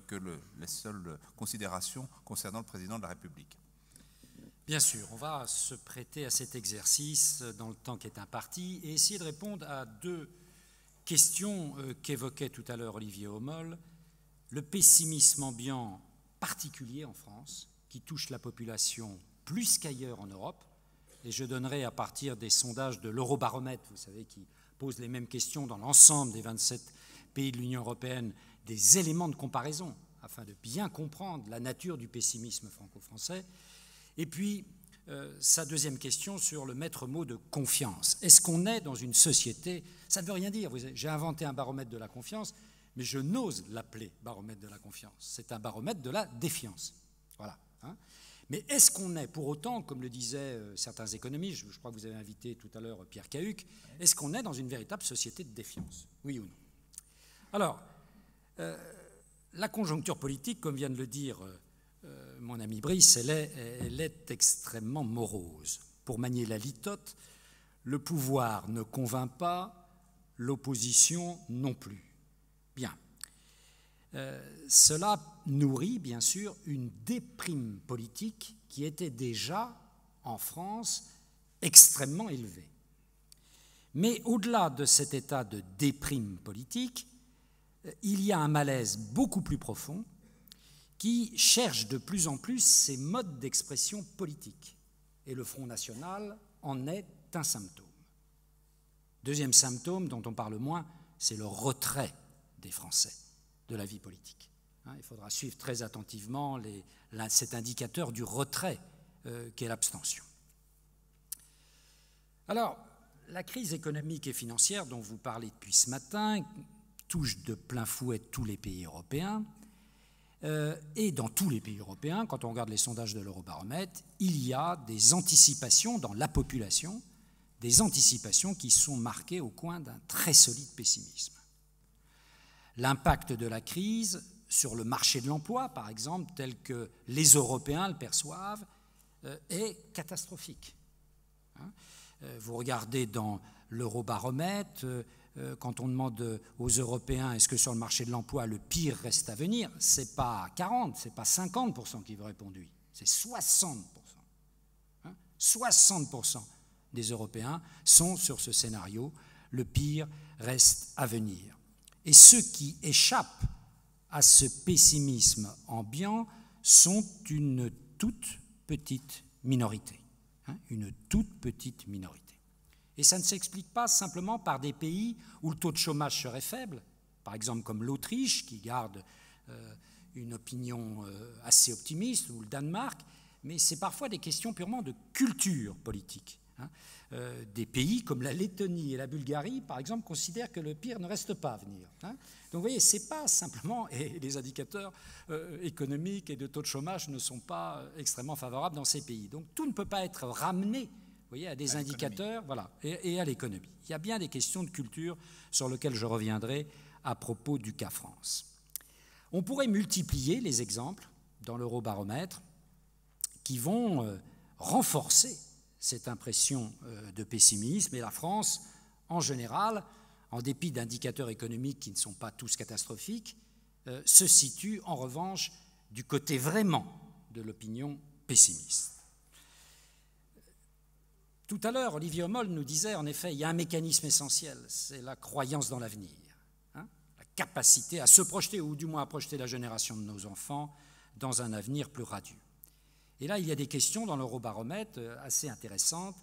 [SPEAKER 1] que les seules considérations concernant le président de la République.
[SPEAKER 5] Bien sûr, on va se prêter à cet exercice dans le temps qui est imparti et essayer de répondre à deux questions qu'évoquait tout à l'heure Olivier Homolle. Le pessimisme ambiant particulier en France, qui touche la population plus qu'ailleurs en Europe, et je donnerai à partir des sondages de l'Eurobaromètre, vous savez, qui posent les mêmes questions dans l'ensemble des 27 pays de l'Union européenne, des éléments de comparaison, afin de bien comprendre la nature du pessimisme franco-français. Et puis, sa deuxième question sur le maître mot de confiance. Est-ce qu'on est dans une société, ça ne veut rien dire, j'ai inventé un baromètre de la confiance, mais je n'ose l'appeler baromètre de la confiance. C'est un baromètre de la défiance. Voilà. Hein. Mais est-ce qu'on est, pour autant, comme le disaient certains économistes, je crois que vous avez invité tout à l'heure Pierre Cahuc, est-ce qu'on est dans une véritable société de défiance? Oui ou non? Alors, la conjoncture politique, comme vient de le dire mon ami Brice, elle est extrêmement morose. Pour manier la litote, le pouvoir ne convainc pas, l'opposition non plus. Bien. Cela nourrit, bien sûr, une déprime politique qui était déjà, en France, extrêmement élevée. Mais au-delà de cet état de déprime politique, il y a un malaise beaucoup plus profond qui cherche de plus en plus ces modes d'expression politique. Et le Front National en est un symptôme. Deuxième symptôme dont on parle moins, c'est le retrait des Français de la vie politique. Il faudra suivre très attentivement cet indicateur du retrait qu'est l'abstention. Alors, la crise économique et financière dont vous parlez depuis ce matin touche de plein fouet tous les pays européens. Et dans tous les pays européens, quand on regarde les sondages de l'Eurobaromètre, il y a des anticipations dans la population, des anticipations qui sont marquées au coin d'un très solide pessimisme. L'impact de la crise sur le marché de l'emploi, par exemple, tel que les Européens le perçoivent, est catastrophique. Vous regardez dans l'Eurobaromètre, quand on demande aux Européens est-ce que sur le marché de l'emploi le pire reste à venir, ce n'est pas 40, ce n'est pas 50% qui vous répondent oui, c'est 60%. 60% des Européens sont sur ce scénario, le pire reste à venir. Et ceux qui échappent à ce pessimisme ambiant sont une toute petite minorité. Une toute petite minorité. Et ça ne s'explique pas simplement par des pays où le taux de chômage serait faible, par exemple comme l'Autriche, qui garde une opinion assez optimiste, ou le Danemark, mais c'est parfois des questions purement de culture politique. Des pays comme la Lettonie et la Bulgarie, par exemple, considèrent que le pire ne reste pas à venir. Donc vous voyez, ce n'est pas simplement, et les indicateurs économiques et de taux de chômage ne sont pas extrêmement favorables dans ces pays. Donc tout ne peut pas être ramené, vous voyez, à des indicateurs, voilà, et à l'économie. Il y a bien des questions de culture sur lesquelles je reviendrai à propos du cas France. On pourrait multiplier les exemples dans l'Eurobaromètre qui vont renforcer cette impression de pessimisme, et la France, en général, en dépit d'indicateurs économiques qui ne sont pas tous catastrophiques, se situe en revanche du côté vraiment de l'opinion pessimiste. Tout à l'heure, Olivier Homolle nous disait, en effet, il y a un mécanisme essentiel, c'est la croyance dans l'avenir, la capacité à se projeter, ou du moins à projeter la génération de nos enfants dans un avenir plus radieux. Et là, il y a des questions dans l'Eurobaromètre assez intéressantes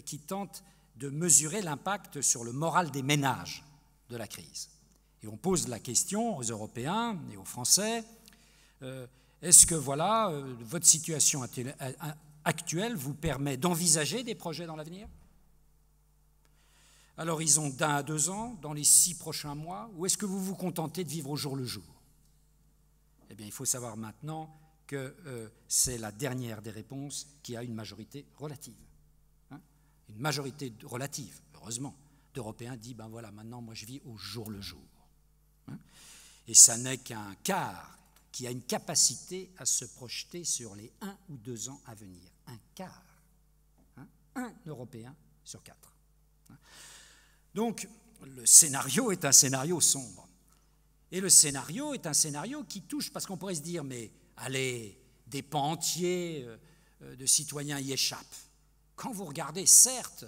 [SPEAKER 5] qui tentent de mesurer l'impact sur le moral des ménages de la crise. Et on pose la question aux Européens et aux Français, est-ce que voilà, votre situation actuelle vous permet d'envisager des projets dans l'avenir? À l'horizon d'1 à 2 ans, dans les 6 prochains mois, ou est-ce que vous vous contentez de vivre au jour le jour? Eh bien, il faut savoir maintenant que c'est la dernière des réponses qui a une majorité relative. Une majorité relative, heureusement, d'Européens dit, ben voilà, maintenant, moi, je vis au jour le jour. Et ça n'est qu'un quart qui a une capacité à se projeter sur les 1 ou 2 ans à venir. Un quart. Un Européen sur 4. Donc, le scénario est un scénario sombre. Et le scénario est un scénario qui touche, parce qu'on pourrait se dire, mais allez, des pans entiers de citoyens y échappent. Quand vous regardez, certes,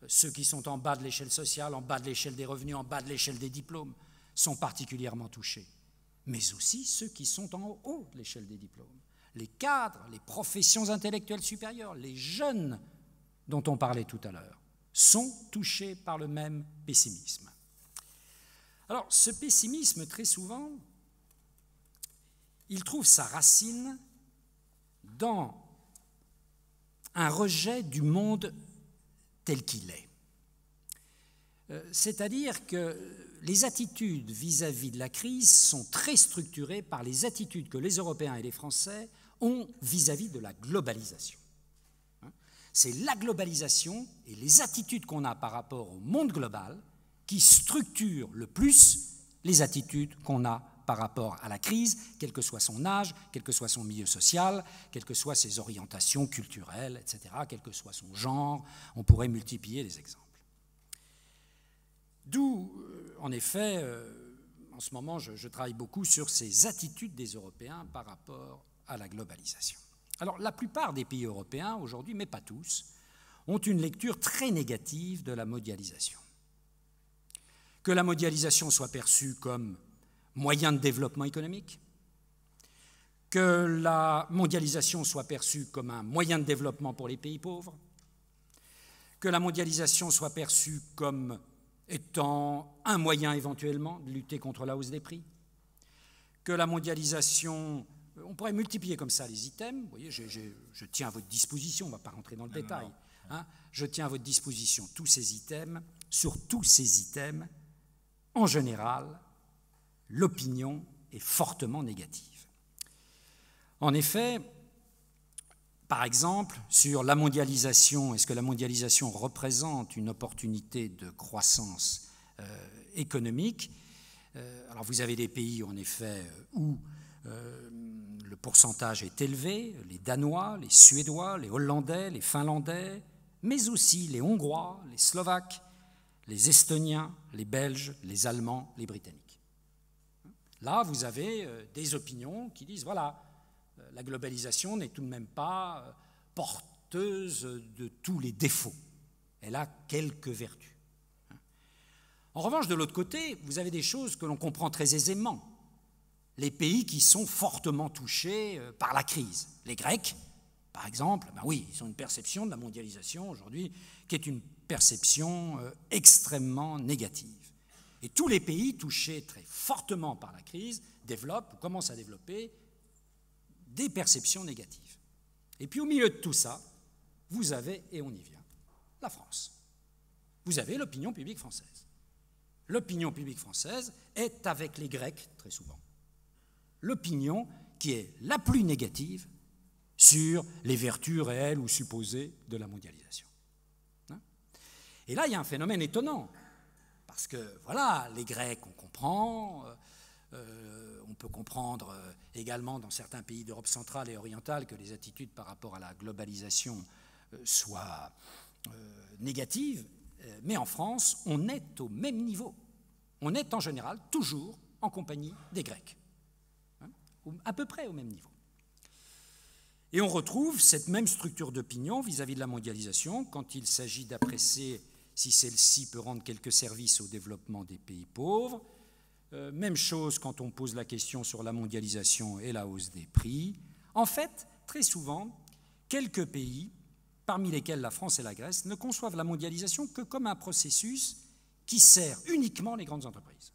[SPEAKER 5] ceux qui sont en bas de l'échelle sociale, en bas de l'échelle des revenus, en bas de l'échelle des diplômes, sont particulièrement touchés. Mais aussi ceux qui sont en haut de l'échelle des diplômes. Les cadres, les professions intellectuelles supérieures, les jeunes dont on parlait tout à l'heure, sont touchés par le même pessimisme. Alors, ce pessimisme, très souvent, il trouve sa racine dans un rejet du monde tel qu'il est. C'est-à-dire que les attitudes vis-à-vis de la crise sont très structurées par les attitudes que les Européens et les Français ont vis-à-vis de la globalisation. C'est la globalisation et les attitudes qu'on a par rapport au monde global qui structurent le plus les attitudes qu'on a par rapport à la crise, quel que soit son âge, quel que soit son milieu social, quelles que soient ses orientations culturelles, etc., quel que soit son genre. On pourrait multiplier les exemples. D'où, en effet, en ce moment, je travaille beaucoup sur ces attitudes des Européens par rapport à la globalisation. Alors, la plupart des pays européens, aujourd'hui, mais pas tous, ont une lecture très négative de la mondialisation. Que la mondialisation soit perçue comme moyen de développement économique, que la mondialisation soit perçue comme un moyen de développement pour les pays pauvres, que la mondialisation soit perçue comme étant un moyen éventuellement de lutter contre la hausse des prix, que la mondialisation, on pourrait multiplier comme ça les items, vous voyez, je tiens à votre disposition, on ne va pas rentrer dans le détail, hein, je tiens à votre disposition tous ces items, sur tous ces items, en général, l'opinion est fortement négative. En effet, par exemple, sur la mondialisation, est-ce que la mondialisation représente une opportunité de croissance économique? Alors vous avez des pays, en effet, où le pourcentage est élevé, les Danois, les Suédois, les Hollandais, les Finlandais, mais aussi les Hongrois, les Slovaques, les Estoniens, les Belges, les Allemands, les Britanniques. Là, vous avez des opinions qui disent, voilà, la globalisation n'est tout de même pas porteuse de tous les défauts. Elle a quelques vertus. En revanche, de l'autre côté, vous avez des choses que l'on comprend très aisément. Les pays qui sont fortement touchés par la crise. Les Grecs, par exemple, ben oui, ils ont une perception de la mondialisation aujourd'hui qui est une perception extrêmement négative. Et tous les pays touchés très fortement par la crise développent ou commencent à développer des perceptions négatives. Et puis au milieu de tout ça, vous avez, et on y vient, la France. Vous avez l'opinion publique française. L'opinion publique française est, avec les Grecs, très souvent, l'opinion qui est la plus négative sur les vertus réelles ou supposées de la mondialisation. Et là, il y a un phénomène étonnant. Parce que, voilà, les Grecs, on comprend, on peut comprendre également dans certains pays d'Europe centrale et orientale que les attitudes par rapport à la globalisation soient négatives, mais en France, on est au même niveau. On est en général toujours en compagnie des Grecs, à peu près au même niveau. Et on retrouve cette même structure d'opinion vis-à-vis de la mondialisation quand il s'agit d'apprécier si celle-ci peut rendre quelques services au développement des pays pauvres. Même chose quand on pose la question sur la mondialisation et la hausse des prix. En fait, très souvent, quelques pays, parmi lesquels la France et la Grèce, ne conçoivent la mondialisation que comme un processus qui sert uniquement les grandes entreprises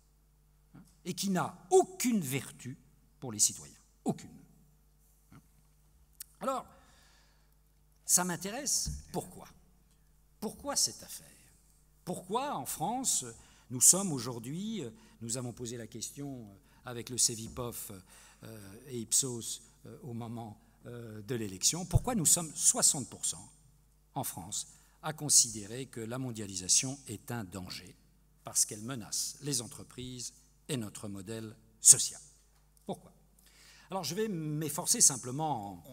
[SPEAKER 5] et qui n'a aucune vertu pour les citoyens. Aucune. Alors, ça m'intéresse. Pourquoi? Pourquoi cette affaire? Pourquoi, en France, nous sommes aujourd'hui, nous avons posé la question avec le CEVIPOF et Ipsos au moment de l'élection, pourquoi nous sommes 60% en France à considérer que la mondialisation est un danger parce qu'elle menace les entreprises et notre modèle social? Pourquoi? Alors je vais m'efforcer simplement...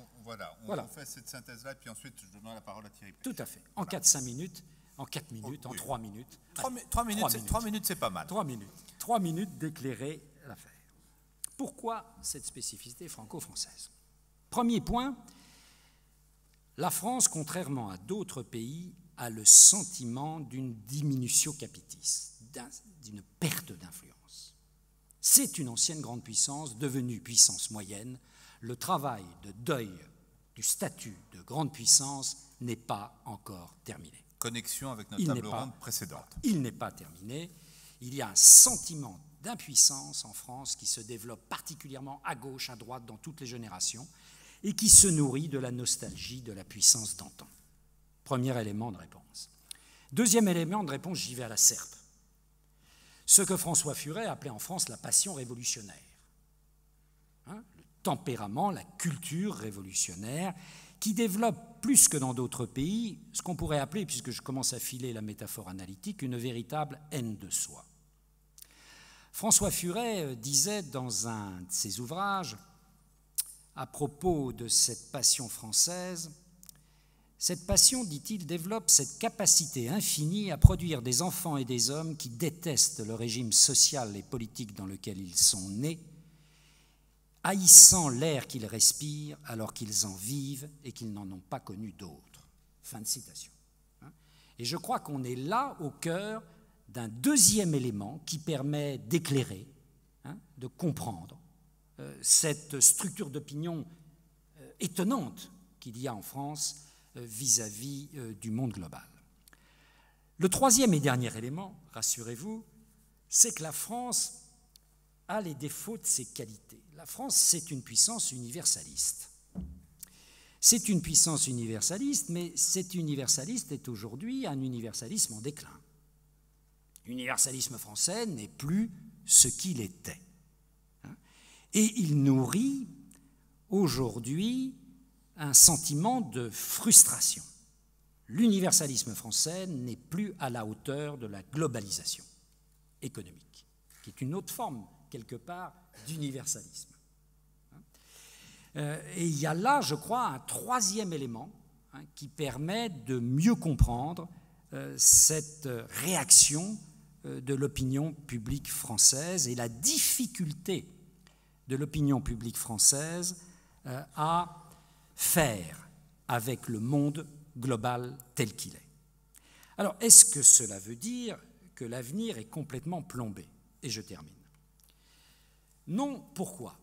[SPEAKER 1] On fait cette synthèse-là et puis ensuite je donne la parole à Thierry.
[SPEAKER 5] Tout à fait. En 4-5 minutes, En 4 minutes, en
[SPEAKER 1] oui.
[SPEAKER 5] 3 minutes.
[SPEAKER 1] 3 minutes, c'est pas mal.
[SPEAKER 5] 3 minutes. 3 minutes d'éclairer l'affaire. Pourquoi cette spécificité franco-française? Premier point, la France, contrairement à d'autres pays, a le sentiment d'une diminutio capitis, d'une perte d'influence. C'est une ancienne grande puissance, devenue puissance moyenne. Le travail de deuil du statut de grande puissance n'est pas encore terminé.
[SPEAKER 1] Connexion avec notre table ronde précédente.
[SPEAKER 5] Il n'est pas terminé. Il y a un sentiment d'impuissance en France qui se développe particulièrement à gauche, à droite, dans toutes les générations, et qui se nourrit de la nostalgie de la puissance d'antan. Premier élément de réponse. Deuxième élément de réponse, j'y vais à la serpe. Ce que François Furet appelait en France la passion révolutionnaire. Le tempérament, la culture révolutionnaire, qui développe plus que dans d'autres pays ce qu'on pourrait appeler, puisque je commence à filer la métaphore analytique, une véritable haine de soi. François Furet disait dans un de ses ouvrages, à propos de cette passion française, cette passion, dit-il, développe cette capacité infinie à produire des enfants et des hommes qui détestent le régime social et politique dans lequel ils sont nés, haïssant l'air qu'ils respirent alors qu'ils en vivent et qu'ils n'en ont pas connu d'autres. Fin de citation. Et je crois qu'on est là au cœur d'un deuxième élément qui permet d'éclairer, de comprendre cette structure d'opinion étonnante qu'il y a en France vis-à-vis du monde global. Le troisième et dernier élément, rassurez-vous, c'est que la France a les défauts de ses qualités. La France, c'est une puissance universaliste. C'est une puissance universaliste, mais cet universaliste est aujourd'hui un universalisme en déclin. L'universalisme français n'est plus ce qu'il était. Et il nourrit aujourd'hui un sentiment de frustration. L'universalisme français n'est plus à la hauteur de la globalisation économique, qui est une autre forme, quelque part, d'universalisme. Et il y a là, je crois, un troisième élément qui permet de mieux comprendre cette réaction de l'opinion publique française et la difficulté de l'opinion publique française à faire avec le monde global tel qu'il est. Alors, est-ce que cela veut dire que l'avenir est complètement plombé? Et je termine. Non, pourquoi?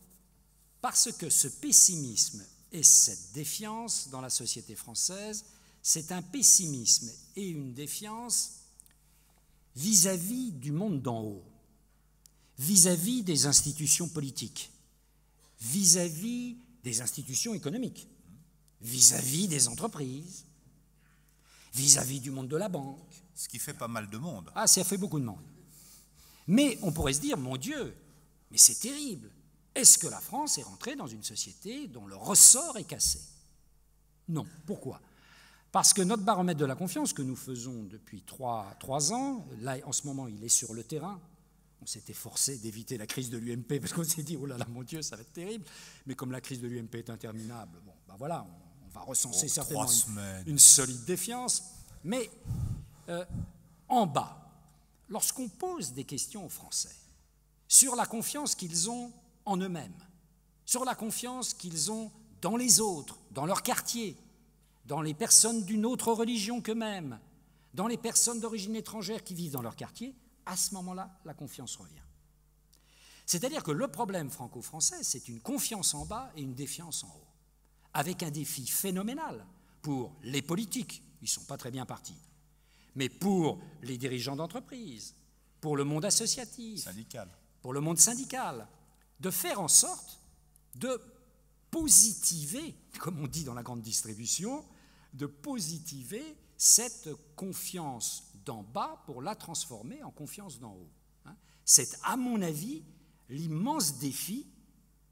[SPEAKER 5] Parce que ce pessimisme et cette défiance dans la société française, c'est un pessimisme et une défiance vis-à-vis du monde d'en haut, vis-à-vis des institutions politiques, vis-à-vis des institutions économiques, vis-à-vis des entreprises, vis-à-vis du monde de la banque.
[SPEAKER 1] Ce qui fait pas mal de monde.
[SPEAKER 5] Ah, ça fait beaucoup de monde. Mais on pourrait se dire, mon Dieu, mais c'est terrible. Est-ce que la France est rentrée dans une société dont le ressort est cassé? Non. Pourquoi? Parce que notre baromètre de la confiance que nous faisons depuis 3 ans, là, en ce moment, il est sur le terrain. On s'était forcé d'éviter la crise de l'UMP parce qu'on s'est dit, oh là là, mon Dieu, ça va être terrible. Mais comme la crise de l'UMP est interminable, bon, ben voilà, on va recenser certainement une solide défiance. Mais en bas, lorsqu'on pose des questions aux Français sur la confiance qu'ils ont en eux-mêmes, sur la confiance qu'ils ont dans les autres, dans leur quartier, dans les personnes d'une autre religion qu'eux-mêmes, dans les personnes d'origine étrangère qui vivent dans leur quartier, à ce moment-là, la confiance revient. C'est-à-dire que le problème franco-français, c'est une confiance en bas et une défiance en haut, avec un défi phénoménal pour les politiques, ils ne sont pas très bien partis, mais pour les dirigeants d'entreprise, pour le monde associatif, pour le monde syndical, de faire en sorte de positiver, comme on dit dans la grande distribution, de positiver cette confiance d'en bas pour la transformer en confiance d'en haut. C'est, à mon avis, l'immense défi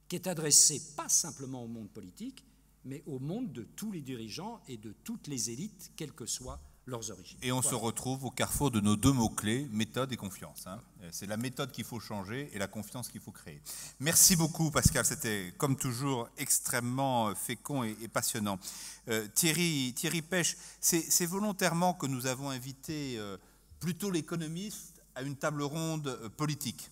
[SPEAKER 5] qui est adressé pas simplement au monde politique, mais au monde de tous les dirigeants et de toutes les élites, quelle que soit leurs origines.
[SPEAKER 1] Et on se retrouve au carrefour de nos deux mots-clés, méthode et confiance. C'est la méthode qu'il faut changer et la confiance qu'il faut créer. Merci beaucoup Pascal, c'était comme toujours extrêmement fécond et passionnant. Thierry Pêche, c'est volontairement que nous avons invité plutôt l'économiste à une table ronde politique.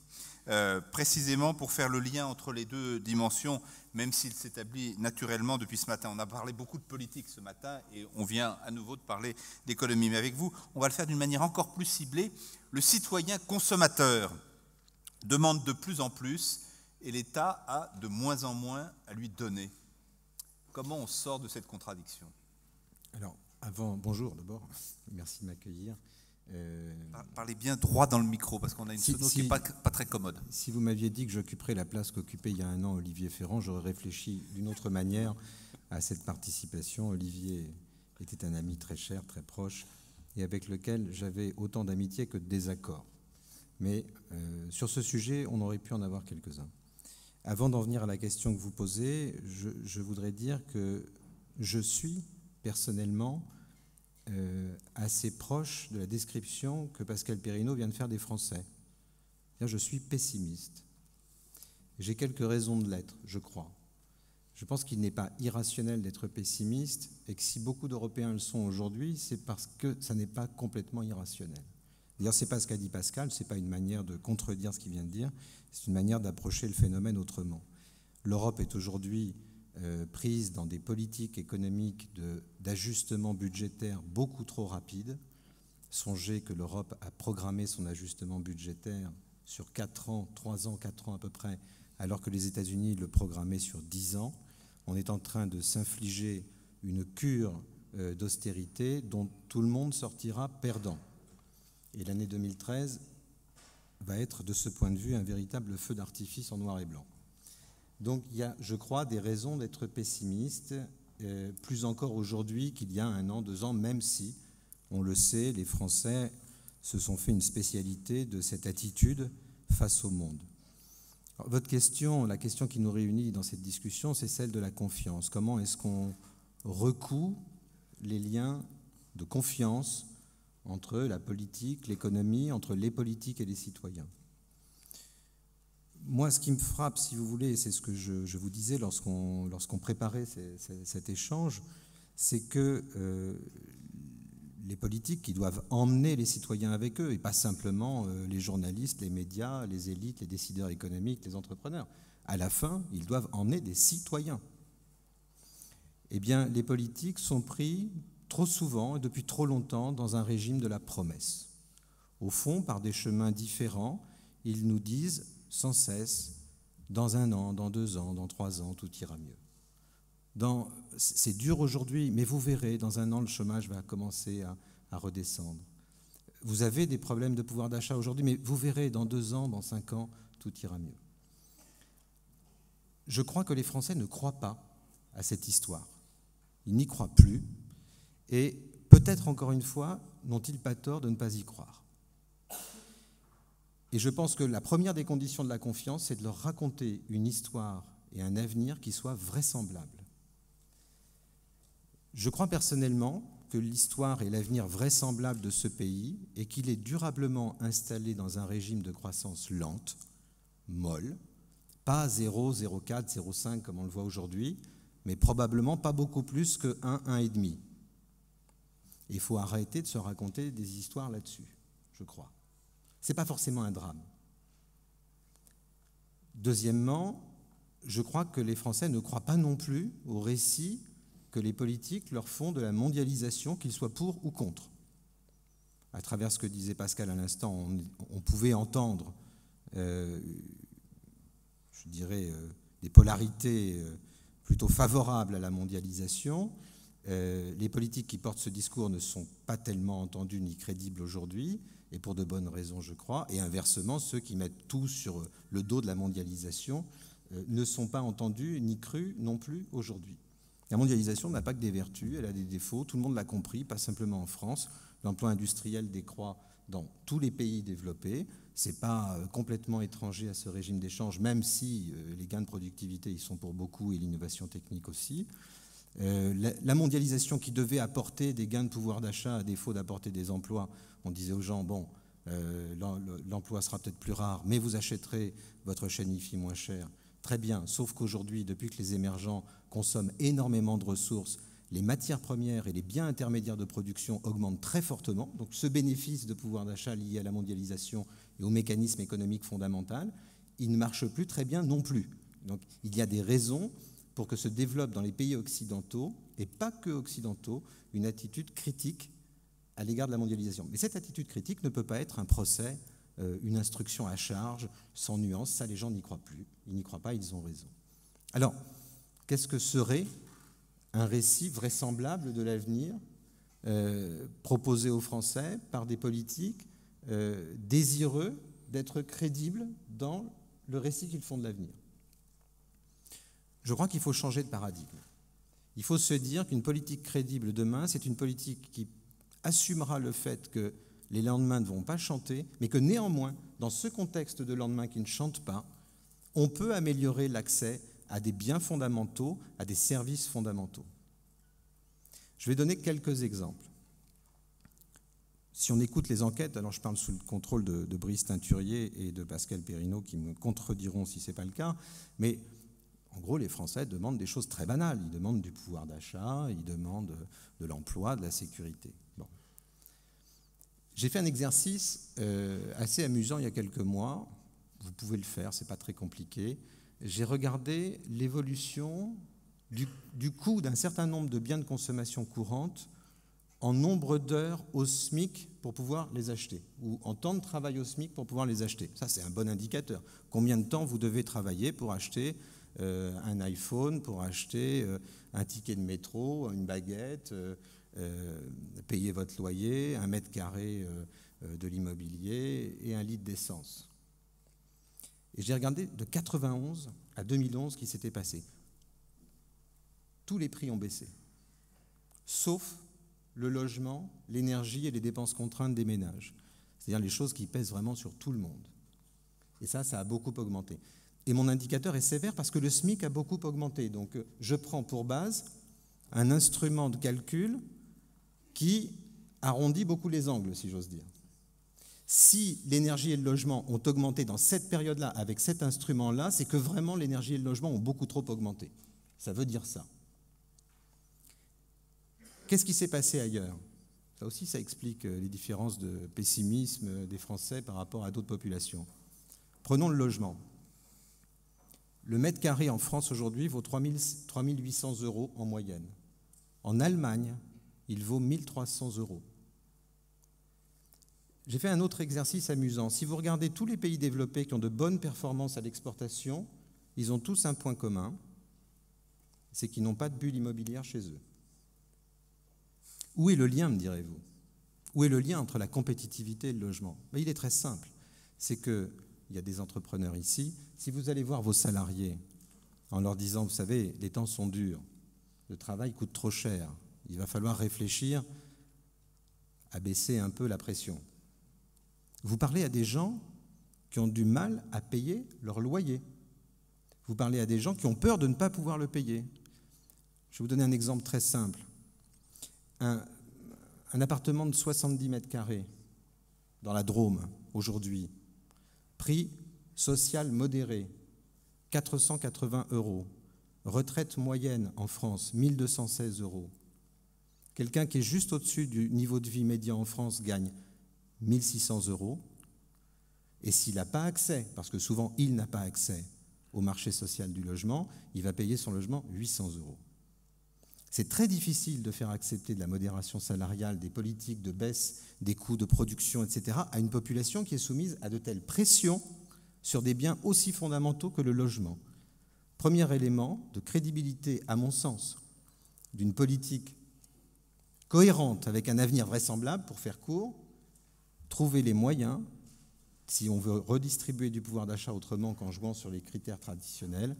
[SPEAKER 1] Précisément pour faire le lien entre les deux dimensions, même s'il s'établit naturellement depuis ce matin. On a parlé beaucoup de politique ce matin et on vient à nouveau de parler d'économie. Mais avec vous, on va le faire d'une manière encore plus ciblée. Le citoyen consommateur demande de plus en plus et l'État a de moins en moins à lui donner. Comment on sort de cette contradiction ?
[SPEAKER 6] Alors, bonjour d'abord, merci de m'accueillir.
[SPEAKER 1] Parlez bien droit dans le micro, parce qu'on a une sono qui n'est pas très commode.
[SPEAKER 6] Si vous m'aviez dit que j'occuperais la place qu'occupait il y a un an Olivier Ferrand, j'aurais réfléchi d'une autre manière à cette participation. Olivier était un ami très cher, très proche, et avec lequel j'avais autant d'amitié que de désaccords. Mais sur ce sujet, on aurait pu en avoir quelques-uns. Avant d'en venir à la question que vous posez, je voudrais dire que je suis personnellement assez proche de la description que Pascal Perrineau vient de faire des Français. Je suis pessimiste. J'ai quelques raisons de l'être, je crois. Je pense qu'il n'est pas irrationnel d'être pessimiste et que si beaucoup d'Européens le sont aujourd'hui, c'est parce que ça n'est pas complètement irrationnel. D'ailleurs, ce n'est pas ce qu'a dit Pascal, ce n'est pas une manière de contredire ce qu'il vient de dire, c'est une manière d'approcher le phénomène autrement. L'Europe est aujourd'hui prise dans des politiques économiques d'ajustement budgétaire beaucoup trop rapides. Songez que l'Europe a programmé son ajustement budgétaire sur 4 ans, 3 ans, 4 ans à peu près, alors que les États-Unis le programmaient sur 10 ans. On est en train de s'infliger une cure d'austérité dont tout le monde sortira perdant. Et l'année 2013 va être, de ce point de vue, un véritable feu d'artifice en noir et blanc. Donc il y a, je crois, des raisons d'être pessimiste, plus encore aujourd'hui qu'il y a 1 an, 2 ans, même si, on le sait, les Français se sont fait une spécialité de cette attitude face au monde. Alors, votre question, la question qui nous réunit dans cette discussion, c'est celle de la confiance. Comment est-ce qu'on recoue les liens de confiance entre la politique, l'économie, entre les politiques et les citoyens ? Moi, ce qui me frappe, si vous voulez, c'est ce que je vous disais lorsqu'on préparait cet échange, c'est que les politiques qui doivent emmener les citoyens avec eux, et pas simplement les journalistes, les médias, les élites, les décideurs économiques, les entrepreneurs. À la fin, ils doivent emmener des citoyens. Eh bien, les politiques sont pris trop souvent et depuis trop longtemps dans un régime de la promesse. Au fond, par des chemins différents, ils nous disent sans cesse, dans 1 an, dans 2 ans, dans 3 ans, tout ira mieux. C'est dur aujourd'hui, mais vous verrez, dans 1 an, le chômage va commencer à redescendre. Vous avez des problèmes de pouvoir d'achat aujourd'hui, mais vous verrez, dans 2 ans, dans 5 ans, tout ira mieux. Je crois que les Français ne croient pas à cette histoire. Ils n'y croient plus, et peut-être encore une fois, n'ont-ils pas tort de ne pas y croire. Et je pense que la première des conditions de la confiance, c'est de leur raconter une histoire et un avenir qui soient vraisemblables. Je crois personnellement que l'histoire et l'avenir vraisemblable de ce pays est qu'il est durablement installé dans un régime de croissance lente, molle, pas 0, 0,4, 0,5 comme on le voit aujourd'hui, mais probablement pas beaucoup plus que 1, 1,5. Il faut arrêter de se raconter des histoires là-dessus, je crois. Ce n'est pas forcément un drame. Deuxièmement, je crois que les Français ne croient pas non plus au récit que les politiques leur font de la mondialisation, qu'ils soient pour ou contre. À travers ce que disait Pascal à l'instant, on pouvait entendre, je dirais, des polarités plutôt favorables à la mondialisation. Les politiques qui portent ce discours ne sont pas tellement entendus ni crédibles aujourd'hui, et pour de bonnes raisons, je crois. Et inversement, ceux qui mettent tout sur le dos de la mondialisation ne sont pas entendus ni crus non plus aujourd'hui. La mondialisation n'a pas que des vertus, elle a des défauts, tout le monde l'a compris, pas simplement en France. L'emploi industriel décroît dans tous les pays développés. Ce n'est pas complètement étranger à ce régime d'échange, même si les gains de productivité y sont pour beaucoup et l'innovation technique aussi. La mondialisation qui devait apporter des gains de pouvoir d'achat à défaut d'apporter des emplois, on disait aux gens, bon, l'emploi sera peut-être plus rare, mais vous achèterez votre chaîne IFI moins cher. Très bien, sauf qu'aujourd'hui, depuis que les émergents consomment énormément de ressources, les matières premières et les biens intermédiaires de production augmentent très fortement. Donc ce bénéfice de pouvoir d'achat lié à la mondialisation et au mécanisme économique fondamental, il ne marche plus très bien non plus. Donc il y a des raisons pour que se développe dans les pays occidentaux, et pas que occidentaux, une attitude critique à l'égard de la mondialisation. Mais cette attitude critique ne peut pas être un procès, une instruction à charge, sans nuance. Ça, les gens n'y croient plus. Ils n'y croient pas, ils ont raison. Alors, qu'est-ce que serait un récit vraisemblable de l'avenir proposé aux Français par des politiques désireux d'être crédibles dans le récit qu'ils font de l'avenir? Je crois qu'il faut changer de paradigme. Il faut se dire qu'une politique crédible demain, c'est une politique qui assumera le fait que les lendemains ne vont pas chanter, mais que néanmoins, dans ce contexte de lendemain qui ne chante pas, on peut améliorer l'accès à des biens fondamentaux, à des services fondamentaux. Je vais donner quelques exemples. Si on écoute les enquêtes, alors je parle sous le contrôle de Brice Teinturier et de Pascal Perrineau qui me contrediront si ce n'est pas le cas, mais en gros, les Français demandent des choses très banales. Ils demandent du pouvoir d'achat, ils demandent de l'emploi, de la sécurité. Bon. J'ai fait un exercice assez amusant il y a quelques mois. Vous pouvez le faire, ce n'est pas très compliqué. J'ai regardé l'évolution du coût d'un certain nombre de biens de consommation courante en nombre d'heures au SMIC pour pouvoir les acheter, ou en temps de travail au SMIC pour pouvoir les acheter. Ça, c'est un bon indicateur. Combien de temps vous devez travailler pour acheter un iPhone, pour acheter un ticket de métro, une baguette, payer votre loyer, 1 mètre carré de l'immobilier et 1 litre d'essence. Et j'ai regardé de 91 à 2011 ce qui s'était passé. Tous les prix ont baissé, sauf le logement, l'énergie et les dépenses contraintes des ménages. C'est-à-dire les choses qui pèsent vraiment sur tout le monde. Et ça a beaucoup augmenté. Et mon indicateur est sévère parce que le SMIC a beaucoup augmenté. Donc je prends pour base un instrument de calcul qui arrondit beaucoup les angles, si j'ose dire. Si l'énergie et le logement ont augmenté dans cette période-là avec cet instrument-là, c'est que vraiment l'énergie et le logement ont beaucoup trop augmenté. Ça veut dire ça. Qu'est-ce qui s'est passé ailleurs? Ça aussi, ça explique les différences de pessimisme des Français par rapport à d'autres populations. Prenons le logement. Le mètre carré en France aujourd'hui vaut 3 800 € en moyenne. En Allemagne, il vaut 1 300 €. J'ai fait un autre exercice amusant. Si vous regardez tous les pays développés qui ont de bonnes performances à l'exportation, ils ont tous un point commun, c'est qu'ils n'ont pas de bulle immobilière chez eux. Où est le lien, me direz-vous? Où est le lien entre la compétitivité et le logement? Il est très simple. C'est qu'il y a des entrepreneurs ici. Si vous allez voir vos salariés en leur disant, vous savez, les temps sont durs, le travail coûte trop cher, il va falloir réfléchir à baisser un peu la pression. Vous parlez à des gens qui ont du mal à payer leur loyer. Vous parlez à des gens qui ont peur de ne pas pouvoir le payer. Je vais vous donner un exemple très simple. Un appartement de 70 mètres carrés dans la Drôme, aujourd'hui, prix social modéré, 480 €. Retraite moyenne en France, 1 216 €. Quelqu'un qui est juste au-dessus du niveau de vie médian en France gagne 1 600 €. Et s'il n'a pas accès, parce que souvent il n'a pas accès au marché social du logement, il va payer son logement 800 €. C'est très difficile de faire accepter de la modération salariale, des politiques de baisse des coûts de production, etc., à une population qui est soumise à de telles pressions sur des biens aussi fondamentaux que le logement. Premier élément de crédibilité, à mon sens, d'une politique cohérente avec un avenir vraisemblable, pour faire court, trouver les moyens, si on veut redistribuer du pouvoir d'achat autrement qu'en jouant sur les critères traditionnels,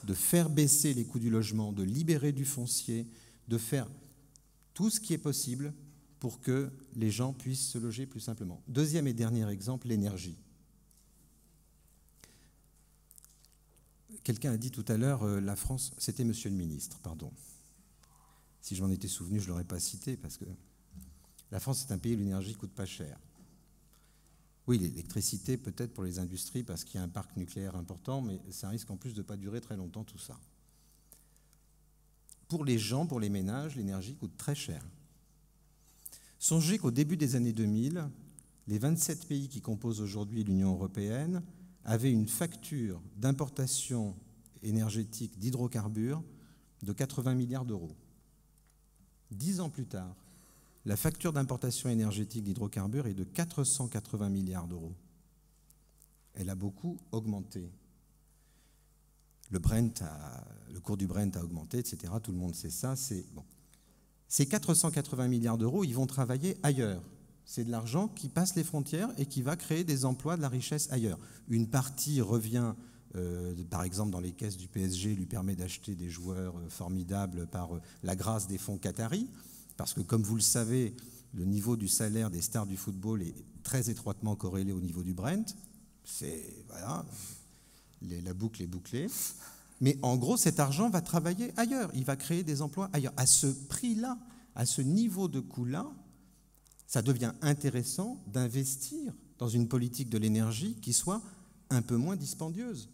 [SPEAKER 6] de faire baisser les coûts du logement, de libérer du foncier, de faire tout ce qui est possible pour que les gens puissent se loger plus simplement. Deuxième et dernier exemple, l'énergie. Quelqu'un a dit tout à l'heure, la France, c'était Monsieur le Ministre, pardon. Si je m'en étais souvenu, je ne l'aurais pas cité, parce que la France est un pays où l'énergie ne coûte pas cher. Oui, l'électricité peut-être pour les industries, parce qu'il y a un parc nucléaire important, mais ça risque en plus de ne pas durer très longtemps tout ça. Pour les gens, pour les ménages, l'énergie coûte très cher. Songez qu'au début des années 2000, les 27 pays qui composent aujourd'hui l'Union européenne avaient une facture d'importation énergétique d'hydrocarbures de 80 milliards d'euros. 10 ans plus tard, la facture d'importation énergétique d'hydrocarbures est de 480 milliards d'euros. Elle a beaucoup augmenté. Le cours du Brent a augmenté, etc. Tout le monde sait ça. Bon. Ces 480 milliards d'euros, ils vont travailler ailleurs. C'est de l'argent qui passe les frontières et qui va créer des emplois, de la richesse ailleurs. Une partie revient, par exemple, dans les caisses du PSG, lui permet d'acheter des joueurs formidables par la grâce des fonds qataris. Parce que, comme vous le savez, le niveau du salaire des stars du football est très étroitement corrélé au niveau du Brent. Voilà, la boucle est bouclée. Mais en gros, cet argent va travailler ailleurs. Il va créer des emplois ailleurs. À ce prix-là, à ce niveau de coût-là, ça devient intéressant d'investir dans une politique de l'énergie qui soit un peu moins dispendieuse.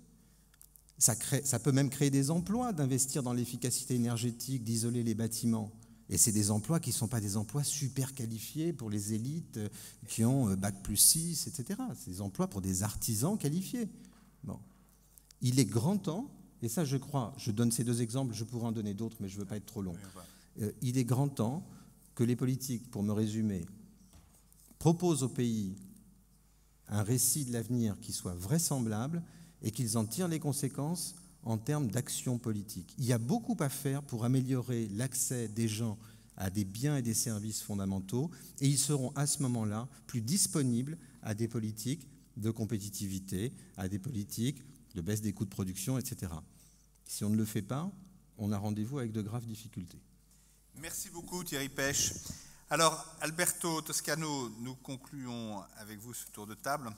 [SPEAKER 6] Ça peut même créer des emplois d'investir dans l'efficacité énergétique, d'isoler les bâtiments. Et c'est des emplois qui ne sont pas des emplois super qualifiés pour les élites qui ont Bac+6, etc. C'est des emplois pour des artisans qualifiés. Bon. Il est grand temps, et ça je crois, je donne ces deux exemples, je pourrais en donner d'autres, mais je ne veux pas être trop long. Il est grand temps que les politiques, pour me résumer, proposent au pays un récit de l'avenir qui soit vraisemblable et qu'ils en tirent les conséquences en termes d'action politique. Il y a beaucoup à faire pour améliorer l'accès des gens à des biens et des services fondamentaux, et ils seront à ce moment-là plus disponibles à des politiques de compétitivité, à des politiques de baisse des coûts de production, etc. Si on ne le fait pas, on a rendez-vous avec de graves difficultés.
[SPEAKER 1] Merci beaucoup Thierry Pech. Alors Alberto Toscano, nous concluons avec vous ce tour de table.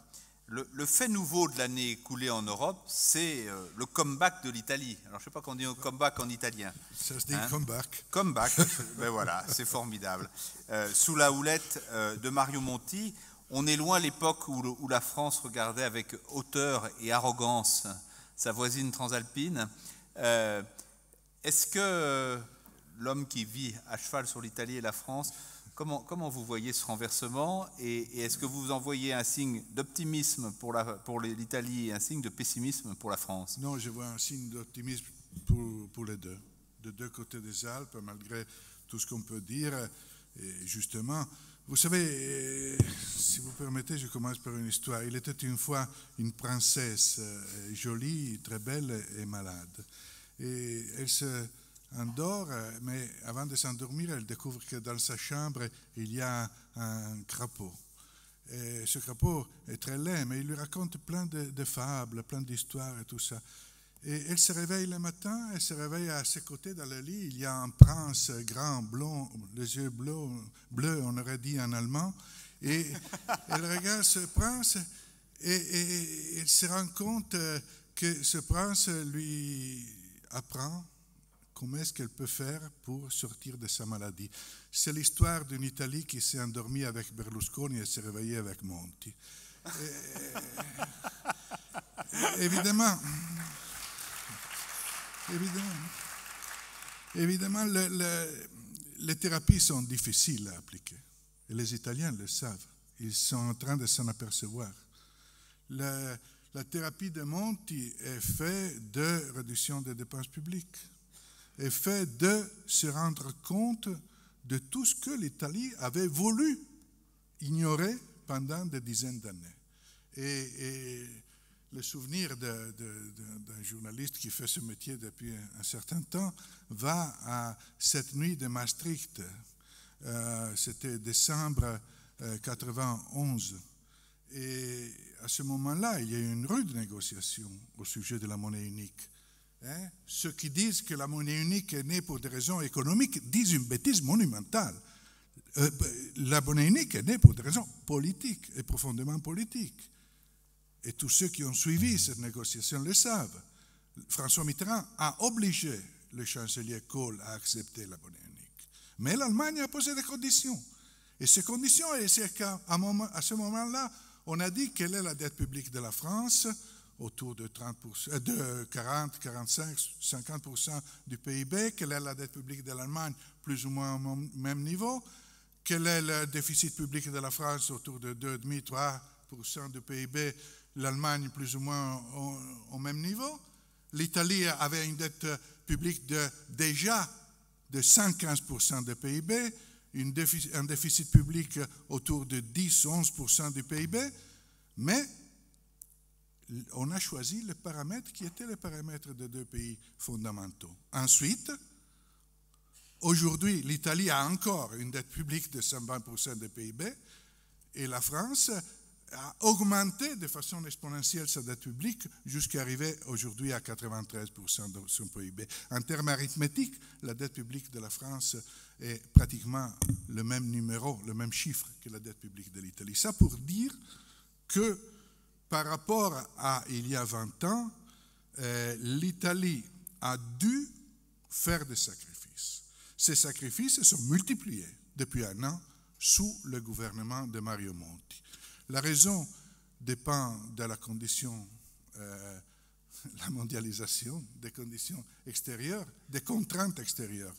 [SPEAKER 1] Le fait nouveau de l'année écoulée en Europe, c'est le comeback de l'Italie. Alors, je ne sais pas qu'on dit comeback en italien.
[SPEAKER 7] Ça se dit comeback.
[SPEAKER 1] Comeback, ben voilà, c'est formidable. Sous la houlette de Mario Monti, on est loin l'époque où la France regardait avec hauteur et arrogance sa voisine transalpine. Est-ce que l'homme qui vit à cheval sur l'Italie et la France, comment vous voyez ce renversement et est-ce que vous envoyez un signe d'optimisme pour l'Italie et un signe de pessimisme pour la France?
[SPEAKER 7] Non, je vois un signe d'optimisme pour les deux. De deux côtés des Alpes, malgré tout ce qu'on peut dire. Et justement, vous savez, si vous permettez, je commence par une histoire. Il était une fois une princesse jolie, très belle et malade. Et elle se endort, mais avant de s'endormir, elle découvre que dans sa chambre, il y a un crapaud. Et ce crapaud est très laid, mais il lui raconte plein de fables, plein d'histoires et tout ça. Et elle se réveille le matin, elle se réveille à ses côtés dans le lit, il y a un prince grand, blond, les yeux bleus, on aurait dit en allemand, et elle regarde ce prince et elle se rend compte que ce prince lui apprend comment est-ce qu'elle peut faire pour sortir de sa maladie. C'est l'histoire d'une Italie qui s'est endormie avec Berlusconi et s'est réveillée avec Monti. Évidemment, les thérapies sont difficiles à appliquer. Et les Italiens le savent. Ils sont en train de s'en apercevoir. La thérapie de Monti est faite de réduction des dépenses publiques. Est fait de se rendre compte de tout ce que l'Italie avait voulu ignorer pendant des dizaines d'années. Et le souvenir d'un journaliste qui fait ce métier depuis un certain temps va à cette nuit de Maastricht. C'était décembre 91. Et à ce moment-là, il y a eu une rude négociation au sujet de la monnaie unique. Ceux qui disent que la monnaie unique est née pour des raisons économiques disent une bêtise monumentale. La monnaie unique est née pour des raisons politiques et profondément politiques. Et tous ceux qui ont suivi cette négociation le savent. François Mitterrand a obligé le chancelier Kohl à accepter la monnaie unique. Mais l'Allemagne a posé des conditions. Et ces conditions, c'est qu'à ce moment-là, on a dit quelle est la dette publique de la France, autour de 40, 45, 50% du PIB, quelle est la dette publique de l'Allemagne, plus ou moins au même niveau, quel est le déficit public de la France, autour de 2,5-3% du PIB, l'Allemagne plus ou moins au même niveau. L'Italie avait une dette publique déjà de 115% du PIB, un déficit public autour de 10-11% du PIB, mais on a choisi les paramètres qui étaient les paramètres des deux pays fondamentaux. Ensuite, aujourd'hui, l'Italie a encore une dette publique de 120% du PIB et la France a augmenté de façon exponentielle sa dette publique jusqu'à arriver aujourd'hui à 93% de son PIB. En termes arithmétiques, la dette publique de la France est pratiquement le même numéro, le même chiffre que la dette publique de l'Italie. Ça pour dire que par rapport à il y a 20 ans, l'Italie a dû faire des sacrifices. Ces sacrifices se sont multipliés depuis un an sous le gouvernement de Mario Monti. La raison dépend de la condition, la mondialisation, des conditions extérieures, des contraintes extérieures.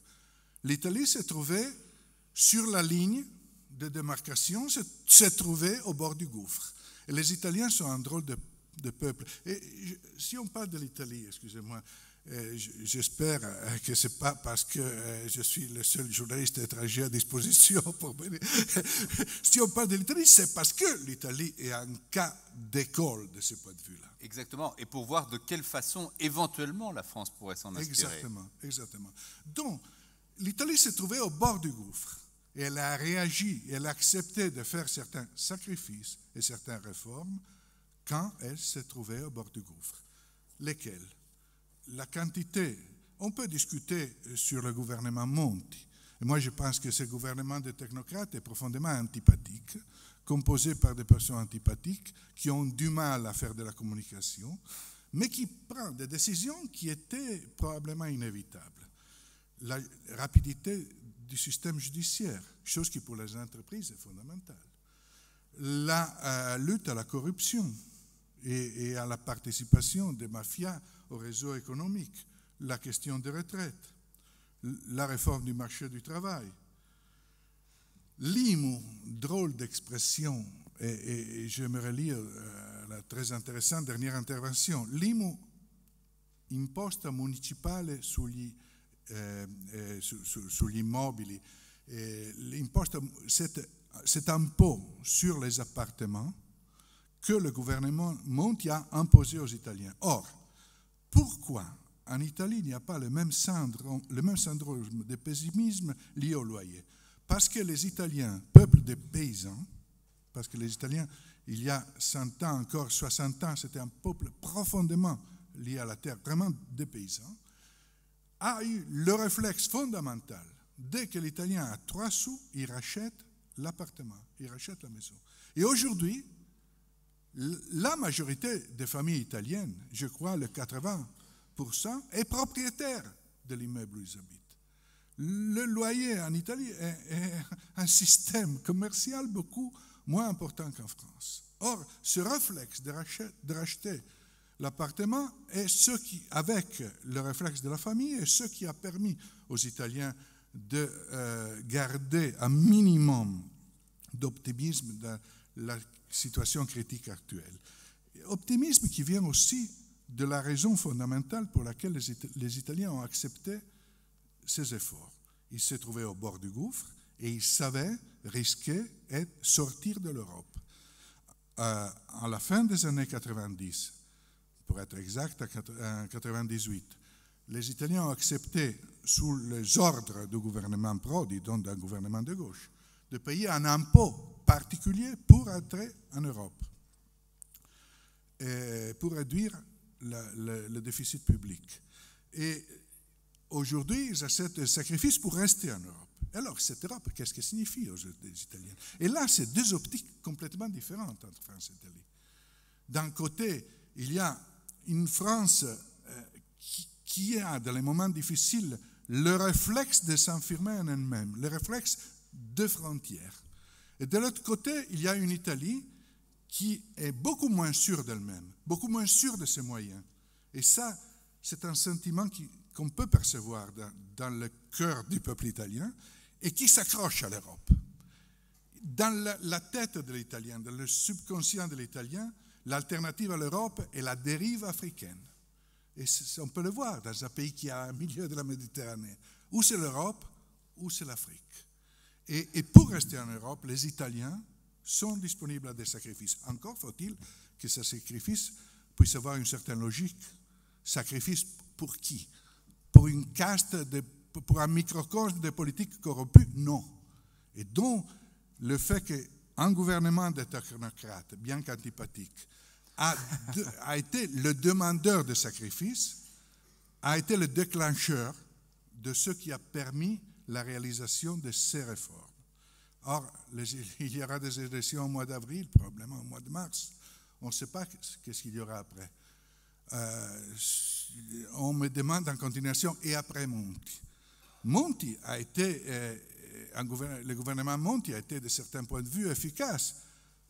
[SPEAKER 7] L'Italie s'est trouvée sur la ligne de démarcation, s'est trouvée au bord du gouffre. Et les Italiens sont un drôle de peuple. Et si on parle de l'Italie, excusez-moi, j'espère que ce n'est pas parce que je suis le seul journaliste étranger à disposition pour venir. Si on parle de l'Italie, c'est parce que l'Italie est un cas d'école de ce point de vue-là.
[SPEAKER 1] Exactement, et pour voir de quelle façon éventuellement la France pourrait s'en inspirer.
[SPEAKER 7] Exactement. Donc, l'Italie s'est trouvée au bord du gouffre. Et elle a réagi, elle a accepté de faire certains sacrifices et certaines réformes quand elle s'est trouvée au bord du gouffre. Lesquels? La quantité. On peut discuter sur le gouvernement Monti. Et moi, je pense que ce gouvernement de technocrates est profondément antipathique, composé par des personnes antipathiques qui ont du mal à faire de la communication, mais qui prend des décisions qui étaient probablement inévitables. La rapidité du système judiciaire, chose qui pour les entreprises est fondamentale. La lutte à la corruption et à la participation des mafias au réseau économique, la question des retraites, la réforme du marché du travail. L'IMU, drôle d'expression, et j'aimerais lire la très intéressante dernière intervention. L'IMU, imposta municipale sugli immobili, cet impôt sur les appartements que le gouvernement Monti a imposé aux Italiens. Or, pourquoi en Italie il n'y a pas le même syndrome de pessimisme lié au loyer? Parce que les Italiens, peuple de paysans, parce que les Italiens, il y a 100 ans, encore 60 ans, c'était un peuple profondément lié à la terre, vraiment des paysans, a eu le réflexe fondamental. Dès que l'Italien a 3 sous, il rachète l'appartement, il rachète la maison. Et aujourd'hui, la majorité des familles italiennes, je crois le 80%, est propriétaire de l'immeuble où ils habitent. Le loyer en Italie est un système commercial beaucoup moins important qu'en France. Or, ce réflexe de racheter l'appartement est ce qui, avec le réflexe de la famille, est ce qui a permis aux Italiens de garder un minimum d'optimisme dans la situation critique actuelle. Optimisme qui vient aussi de la raison fondamentale pour laquelle les Italiens ont accepté ces efforts. Ils se trouvaient au bord du gouffre et ils savaient risquer et sortir de l'Europe. À la fin des années 90, pour être exact, en 98, les Italiens ont accepté, sous les ordres du gouvernement Prodi, donc d'un gouvernement de gauche, de payer un impôt particulier pour entrer en Europe, et pour réduire le déficit public. Et aujourd'hui, ils acceptent des sacrifices pour rester en Europe. Alors, cette Europe, qu'est-ce que signifie aux Italiens? Et là, c'est deux optiques complètement différentes entre France et Italie. D'un côté, il y a une France qui a, dans les moments difficiles, le réflexe de s'enfermer en elle-même, le réflexe de frontières. Et de l'autre côté, il y a une Italie qui est beaucoup moins sûre d'elle-même, beaucoup moins sûre de ses moyens. Et ça, c'est un sentiment qu'on peut percevoir dans le cœur du peuple italien et qui s'accroche à l'Europe. Dans la tête de l'Italien, dans le subconscient de l'Italien, l'alternative à l'Europe est la dérive africaine. Et on peut le voir dans un pays qui est au milieu de la Méditerranée. Ou c'est l'Europe, ou c'est l'Afrique. Et pour rester en Europe, les Italiens sont disponibles à des sacrifices. Encore faut-il que ces sacrifices puissent avoir une certaine logique. Sacrifice pour qui? Pour une caste, pour un microcosme de politique corrompue? Non. Et donc, le fait qu'un gouvernement de technocrates, bien qu'antipathique, a été le demandeur de sacrifices, a été le déclencheur de ce qui a permis la réalisation de ces réformes. Or, il y aura des élections au mois d'avril, probablement au mois de mars. On ne sait pas qu'est-ce qu'il y aura après. On me demande en continuation, et après Monti? Monti a été, le gouvernement Monti a été de certains points de vue efficace,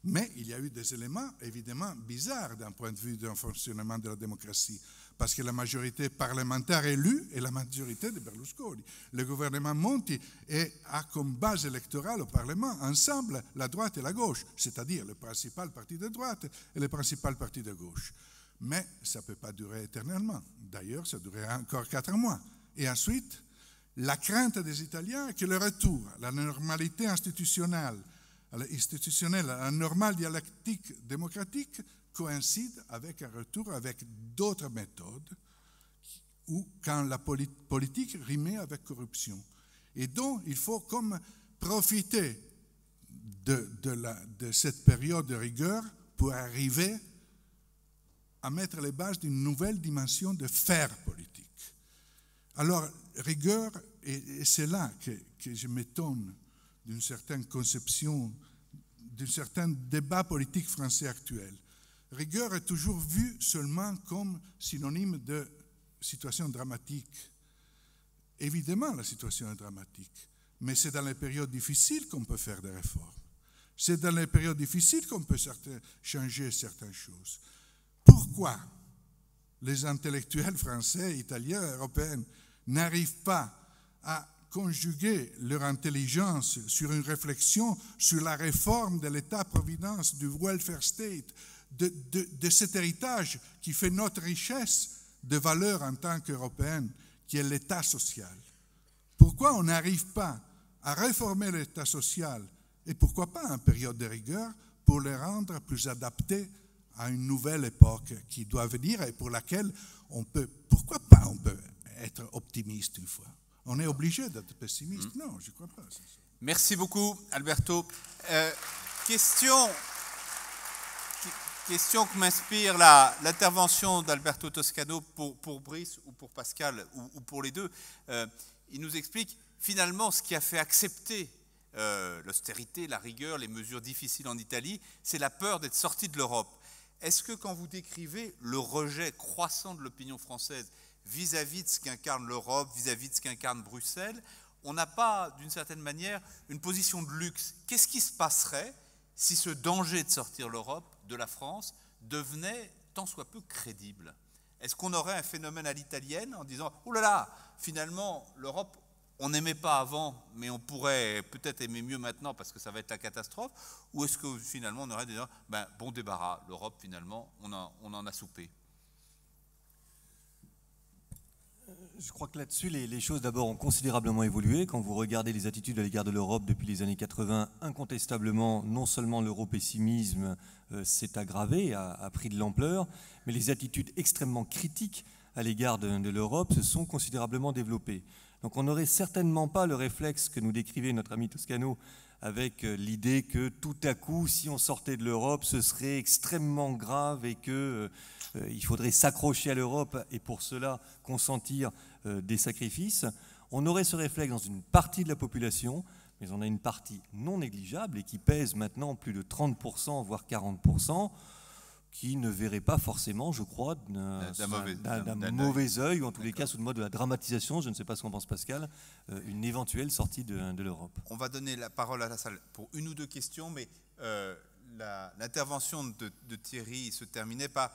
[SPEAKER 7] mais il y a eu des éléments évidemment bizarres d'un point de vue du fonctionnement de la démocratie, parce que la majorité parlementaire élue est la majorité de Berlusconi. Le gouvernement Monti a comme base électorale au Parlement ensemble la droite et la gauche, c'est-à-dire le principal parti de droite et le principal parti de gauche. Mais ça ne peut pas durer éternellement. D'ailleurs, ça durera encore 4 mois. Et ensuite, la crainte des Italiens est que le retour à la normalité institutionnelle, à la normale dialectique démocratique, coïncide avec un retour avec d'autres méthodes, ou quand la politique rime avec corruption. Et donc, il faut comme profiter de cette période de rigueur pour arriver à mettre les bases d'une nouvelle dimension de faire politique. Alors, rigueur, et c'est là que je m'étonne d'une certaine conception, d'un certain débat politique français actuel. Rigueur est toujours vue seulement comme synonyme de situation dramatique. Évidemment, la situation est dramatique, mais c'est dans les périodes difficiles qu'on peut faire des réformes. C'est dans les périodes difficiles qu'on peut changer certaines choses. Pourquoi les intellectuels français, italiens, européens n'arrivent pas à conjuguer leur intelligence sur une réflexion sur la réforme de l'État-providence, du welfare state, de cet héritage qui fait notre richesse de valeur en tant qu'Européens, qui est l'État social? Pourquoi on n'arrive pas à réformer l'État social, et pourquoi pas en période de rigueur, pour le rendre plus adapté à une nouvelle époque qui doit venir et pour laquelle on peut être optimiste une fois? On est obligé d'être pessimiste? Non, je ne crois pas.
[SPEAKER 1] Merci beaucoup, Alberto. Question que m'inspire l'intervention d'Alberto Toscano pour Brice ou pour Pascal ou pour les deux. Il nous explique finalement ce qui a fait accepter l'austérité, la rigueur, les mesures difficiles en Italie, c'est la peur d'être sorti de l'Europe. Est-ce que quand vous décrivez le rejet croissant de l'opinion française vis-à-vis de ce qu'incarne l'Europe, vis-à-vis de ce qu'incarne Bruxelles, on n'a pas, d'une certaine manière, une position de luxe? Qu'est-ce qui se passerait si ce danger de sortir de la France, devenait tant soit peu crédible? Est-ce qu'on aurait un phénomène à l'italienne en disant « Oh là là, finalement, l'Europe, on n'aimait pas avant, mais on pourrait peut-être aimer mieux maintenant parce que ça va être la catastrophe » ou est-ce que finalement on aurait dit « Bon débarras, l'Europe, finalement, on en a soupé ».
[SPEAKER 4] Je crois que là-dessus, les choses d'abord ont considérablement évolué. Quand vous regardez les attitudes à l'égard de l'Europe depuis les années 80, incontestablement, non seulement l'europessimisme s'est aggravé, a pris de l'ampleur, mais les attitudes extrêmement critiques à l'égard de l'Europe se sont considérablement développées. Donc on n'aurait certainement pas le réflexe que nous décrivait notre ami Toscano avec l'idée que tout à coup, si on sortait de l'Europe, ce serait extrêmement grave et qu'il faudrait s'accrocher à l'Europe et pour cela consentir des sacrifices. On aurait ce réflexe dans une partie de la population, mais on a une partie non négligeable et qui pèse maintenant plus de 30%, voire 40%, qui ne verrait pas forcément, je crois, d'un mauvais œil, ou en tous les cas sous le mode de la dramatisation, je ne sais pas ce qu'en pense Pascal, une éventuelle sortie de l'Europe.
[SPEAKER 1] On va donner la parole à la salle pour une ou deux questions, mais l'intervention de Thierry se terminait par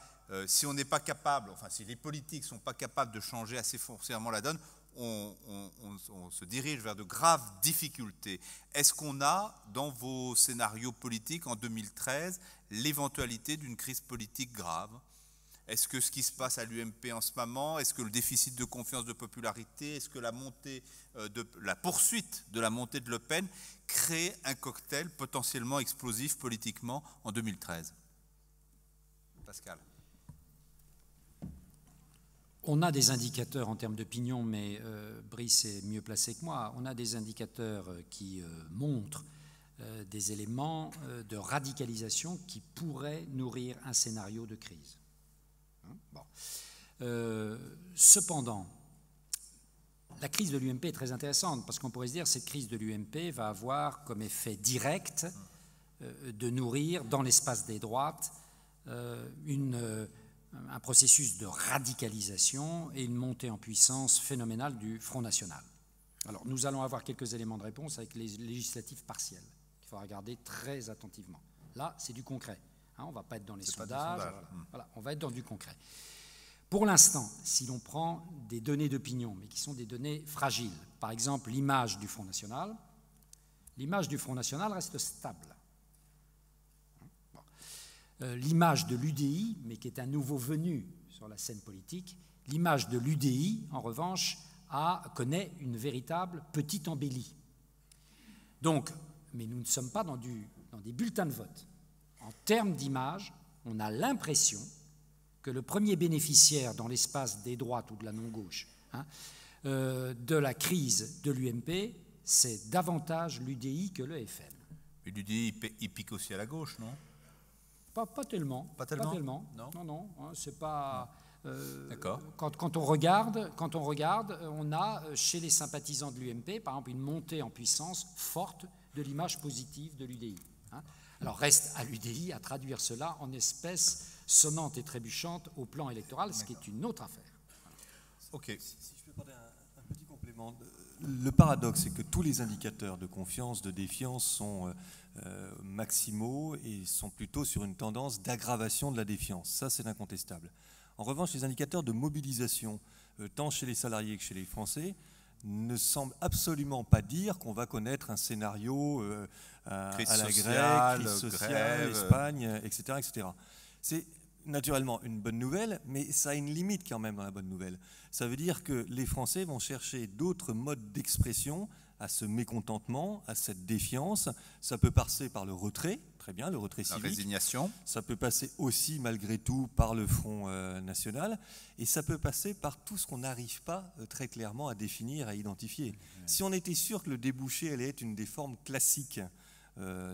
[SPEAKER 1] si on n'est pas capable, enfin si les politiques ne sont pas capables de changer assez foncièrement la donne, on se dirige vers de graves difficultés. Est-ce qu'on a, dans vos scénarios politiques en 2013, l'éventualité d'une crise politique grave? Est-ce que ce qui se passe à l'UMP en ce moment, est-ce que le déficit de confiance de popularité, est-ce que la poursuite de la montée de Le Pen crée un cocktail potentiellement explosif politiquement en 2013? Pascal.
[SPEAKER 5] On a des indicateurs en termes d'opinion, mais Brice est mieux placé que moi. On a des indicateurs qui montrent des éléments de radicalisation qui pourraient nourrir un scénario de crise. Bon. Cependant, la crise de l'UMP est très intéressante parce qu'on pourrait se dire que cette crise de l'UMP va avoir comme effet direct de nourrir dans l'espace des droites un processus de radicalisation et une montée en puissance phénoménale du Front National. Alors, nous allons avoir quelques éléments de réponse avec les législatives partielles qu'il faudra regarder très attentivement. Là, c'est du concret. Hein, on ne va pas être dans les sondages. Voilà, on va être dans du concret. Pour l'instant, si l'on prend des données d'opinion, mais qui sont des données fragiles, par exemple l'image du Front National reste stable. L'image de l'UDI, mais qui est un nouveau venu sur la scène politique, l'image de l'UDI, en revanche, connaît une véritable petite embellie. Donc, mais nous ne sommes pas dans des bulletins de vote. En termes d'image, on a l'impression que le premier bénéficiaire dans l'espace des droites ou de la non-gauche de la crise de l'UMP, c'est davantage l'UDI que le FN.
[SPEAKER 1] Mais l'UDI, il pique aussi à la gauche, non ?
[SPEAKER 5] Pas tellement.
[SPEAKER 1] Pas tellement.
[SPEAKER 5] Non, c'est pas.
[SPEAKER 1] D'accord.
[SPEAKER 5] Quand on regarde, on a chez les sympathisants de l'UMP, par exemple, une montée en puissance forte de l'image positive de l'UDI. Hein. Alors reste à l'UDI à traduire cela en espèces sonnantes et trébuchantes au plan électoral, ce qui est une autre affaire.
[SPEAKER 4] Ok. Si je peux parler un petit complément. Le paradoxe, c'est que tous les indicateurs de confiance, de défiance sont maximaux et sont plutôt sur une tendance d'aggravation de la défiance. Ça, c'est incontestable. En revanche, les indicateurs de mobilisation, tant chez les salariés que chez les Français, ne semblent absolument pas dire qu'on va connaître un scénario à la grecque, crise sociale, Espagne, etc., etc. C'est naturellement une bonne nouvelle, mais ça a une limite quand même dans la bonne nouvelle. Ça veut dire que les Français vont chercher d'autres modes d'expression à ce mécontentement, à cette défiance. Ça peut passer par le retrait, très bien, le retrait civique.
[SPEAKER 1] La résignation.
[SPEAKER 4] Ça peut passer aussi, malgré tout, par le Front National. Et ça peut passer par tout ce qu'on n'arrive pas très clairement à définir, à identifier. Si on était sûr que le débouché allait être une des formes classiques,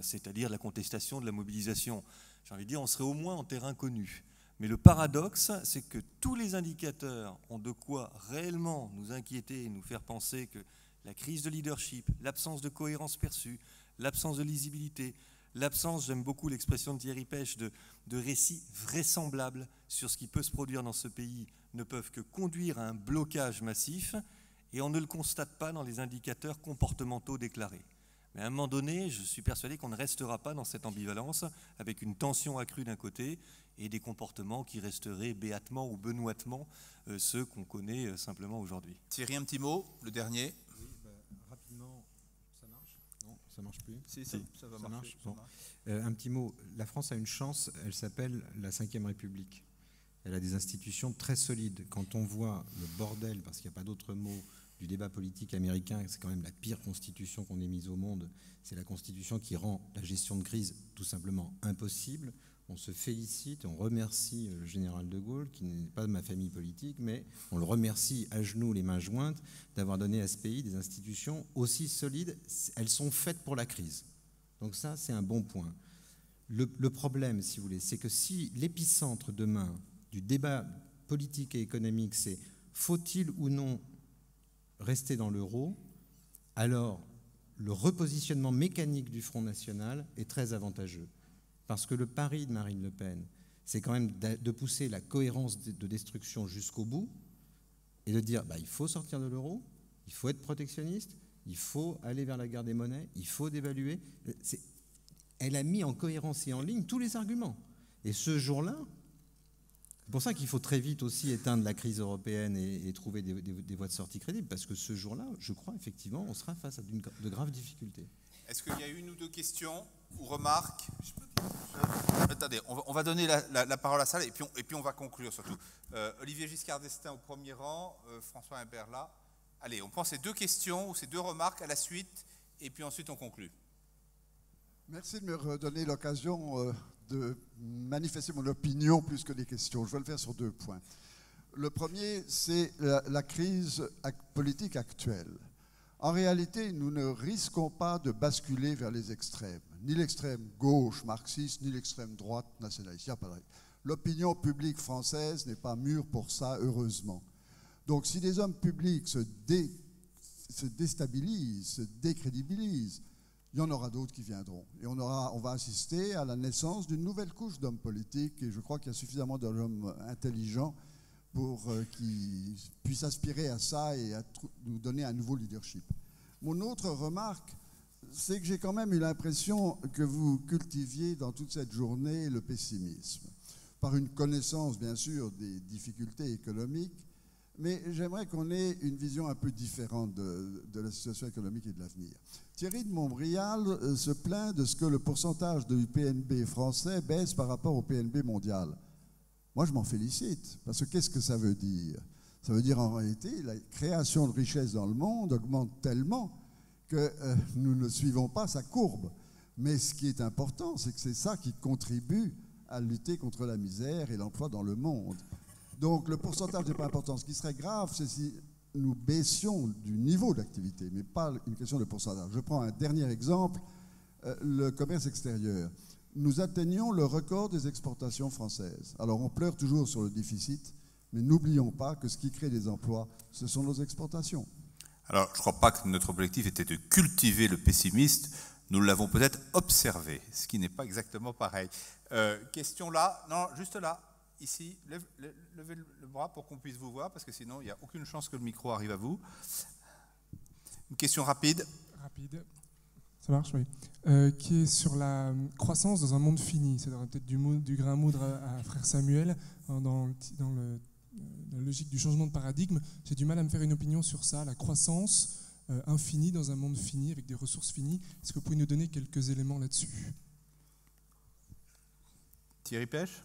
[SPEAKER 4] c'est-à-dire la contestation de la mobilisation, j'ai envie de dire, on serait au moins en terrain connu. Mais le paradoxe, c'est que tous les indicateurs ont de quoi réellement nous inquiéter et nous faire penser que la crise de leadership, l'absence de cohérence perçue, l'absence de lisibilité, l'absence, j'aime beaucoup l'expression de Thierry Pêche, de récits vraisemblables sur ce qui peut se produire dans ce pays, ne peuvent que conduire à un blocage massif, et on ne le constate pas dans les indicateurs comportementaux déclarés. Mais à un moment donné, je suis persuadé qu'on ne restera pas dans cette ambivalence, avec une tension accrue d'un côté et des comportements qui resteraient béatement ou benoîtement ceux qu'on connaît simplement aujourd'hui.
[SPEAKER 1] Thierry, un petit mot, le dernier.
[SPEAKER 6] Rapidement, ça marche ? Non, ça marche plus ?
[SPEAKER 1] Si, ça va marcher.
[SPEAKER 6] Bon. Un petit mot, la France a une chance, elle s'appelle la Ve République. Elle a des institutions très solides. Quand on voit le bordel, parce qu'il n'y a pas d'autre mot, du débat politique américain, c'est quand même la pire constitution qu'on ait mise au monde. C'est la constitution qui rend la gestion de crise tout simplement impossible. On se félicite, on remercie le général de Gaulle, qui n'est pas de ma famille politique, mais on le remercie à genoux, les mains jointes, d'avoir donné à ce pays des institutions aussi solides. Elles sont faites pour la crise. Donc ça, c'est un bon point. Le problème, si vous voulez, c'est que si l'épicentre demain du débat politique et économique, c'est faut-il ou non rester dans l'euro, alors le repositionnement mécanique du Front National est très avantageux. Parce que le pari de Marine Le Pen, c'est quand même de pousser la cohérence de destruction jusqu'au bout et de dire il faut sortir de l'euro, il faut être protectionniste, il faut aller vers la guerre des monnaies, il faut dévaluer. Elle a mis en cohérence et en ligne tous les arguments. Et ce jour-là, c'est pour ça qu'il faut très vite aussi éteindre la crise européenne et trouver des voies de sortie crédibles, parce que ce jour-là, je crois effectivement, on sera face à de graves difficultés.
[SPEAKER 1] Est-ce qu'il y a une ou deux questions ou remarques? Attendez, on va donner la parole à ça et puis on va conclure surtout. Olivier Giscard d'Estaing au premier rang, François Imbert là. Allez, on prend ces deux questions ou ces deux remarques à la suite et puis ensuite on conclut.
[SPEAKER 8] Merci de me redonner l'occasion de manifester mon opinion plus que des questions. Je vais le faire sur 2 points. Le premier, c'est la crise politique actuelle. En réalité, nous ne risquons pas de basculer vers les extrêmes, ni l'extrême gauche marxiste, ni l'extrême droite nationaliste. L'opinion publique française n'est pas mûre pour ça, heureusement. Donc si des hommes publics se déstabilisent, se décrédibilisent, il y en aura d'autres qui viendront. Et on va assister à la naissance d'une nouvelle couche d'hommes politiques, et je crois qu'il y a suffisamment d'hommes intelligents pour qu'ils puissent aspirer à ça et à nous donner un nouveau leadership. Mon autre remarque, c'est que j'ai quand même eu l'impression que vous cultiviez dans toute cette journée le pessimisme, par une connaissance bien sûr des difficultés économiques, mais j'aimerais qu'on ait une vision un peu différente de la situation économique et de l'avenir. Thierry de Montbrial se plaint de ce que le pourcentage du PNB français baisse par rapport au PNB mondial. Moi, je m'en félicite, parce que qu'est-ce que ça veut dire? Ça veut dire en réalité, la création de richesse dans le monde augmente tellement que nous ne suivons pas sa courbe. Mais ce qui est important, c'est que c'est ça qui contribue à lutter contre la misère et l'emploi dans le monde. Donc le pourcentage n'est pas important. Ce qui serait grave, c'est si nous baissions du niveau d'activité, mais pas une question de pourcentage. Je prends un dernier exemple, le commerce extérieur. Nous atteignons le record des exportations françaises. Alors on pleure toujours sur le déficit, mais n'oublions pas que ce qui crée des emplois, ce sont nos exportations.
[SPEAKER 1] Alors je ne crois pas que notre objectif était de cultiver le pessimiste, nous l'avons peut-être observé, ce qui n'est pas exactement pareil. Question là, non, juste là. Ici, levez le bras pour qu'on puisse vous voir, parce que sinon, il n'y a aucune chance que le micro arrive à vous. Une question rapide.
[SPEAKER 9] Rapide, ça marche, oui. Qui est sur la croissance dans un monde fini. Ça donnerait peut-être du grain à moudre à frère Samuel, dans la logique du changement de paradigme. J'ai du mal à me faire une opinion sur ça, la croissance infinie dans un monde fini, avec des ressources finies. Est-ce que vous pouvez nous donner quelques éléments là-dessus?
[SPEAKER 1] Thierry Pêche?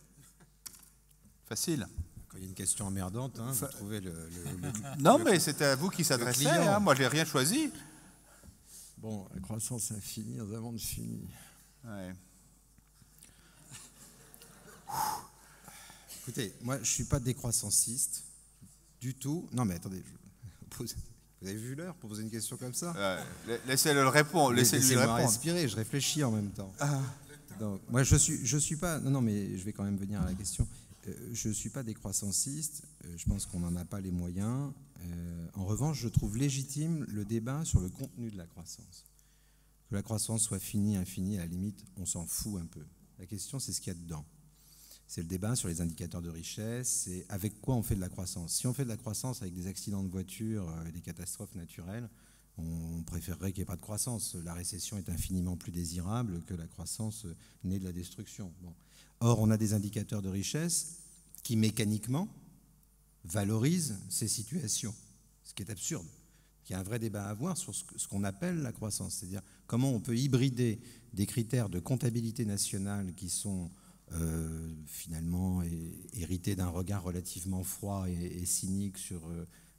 [SPEAKER 1] Facile.
[SPEAKER 6] Quand il y a une question emmerdante, vous trouvez
[SPEAKER 1] Non, mais c'était à vous qui s'adressait. Moi, je n'ai rien choisi.
[SPEAKER 6] Bon, la croissance infinie dans un monde fini.
[SPEAKER 1] Ouais.
[SPEAKER 6] Écoutez, moi, je ne suis pas décroissanciste du tout. Non, mais attendez, vous avez vu l'heure pour poser une question comme ça?
[SPEAKER 1] Laissez-le répondre.
[SPEAKER 6] Laissez-moi respirer, je réfléchis en même temps. Donc, moi, je suis pas... Non, mais je vais quand même venir à la question. Je ne suis pas décroissanciste, je pense qu'on n'en a pas les moyens. En revanche, je trouve légitime le débat sur le contenu de la croissance. Que la croissance soit finie, infinie, à la limite, on s'en fout un peu. La question, c'est ce qu'il y a dedans. C'est le débat sur les indicateurs de richesse, c'est avec quoi on fait de la croissance. Si on fait de la croissance avec des accidents de voiture, des catastrophes naturelles, on préférerait qu'il n'y ait pas de croissance. La récession est infiniment plus désirable que la croissance née de la destruction. Bon. Or, on a des indicateurs de richesse qui, mécaniquement, valorisent ces situations, ce qui est absurde. Il y a un vrai débat à avoir sur ce qu'on appelle la croissance, c'est-à-dire comment on peut hybrider des critères de comptabilité nationale qui sont finalement hérités d'un regard relativement froid et cynique sur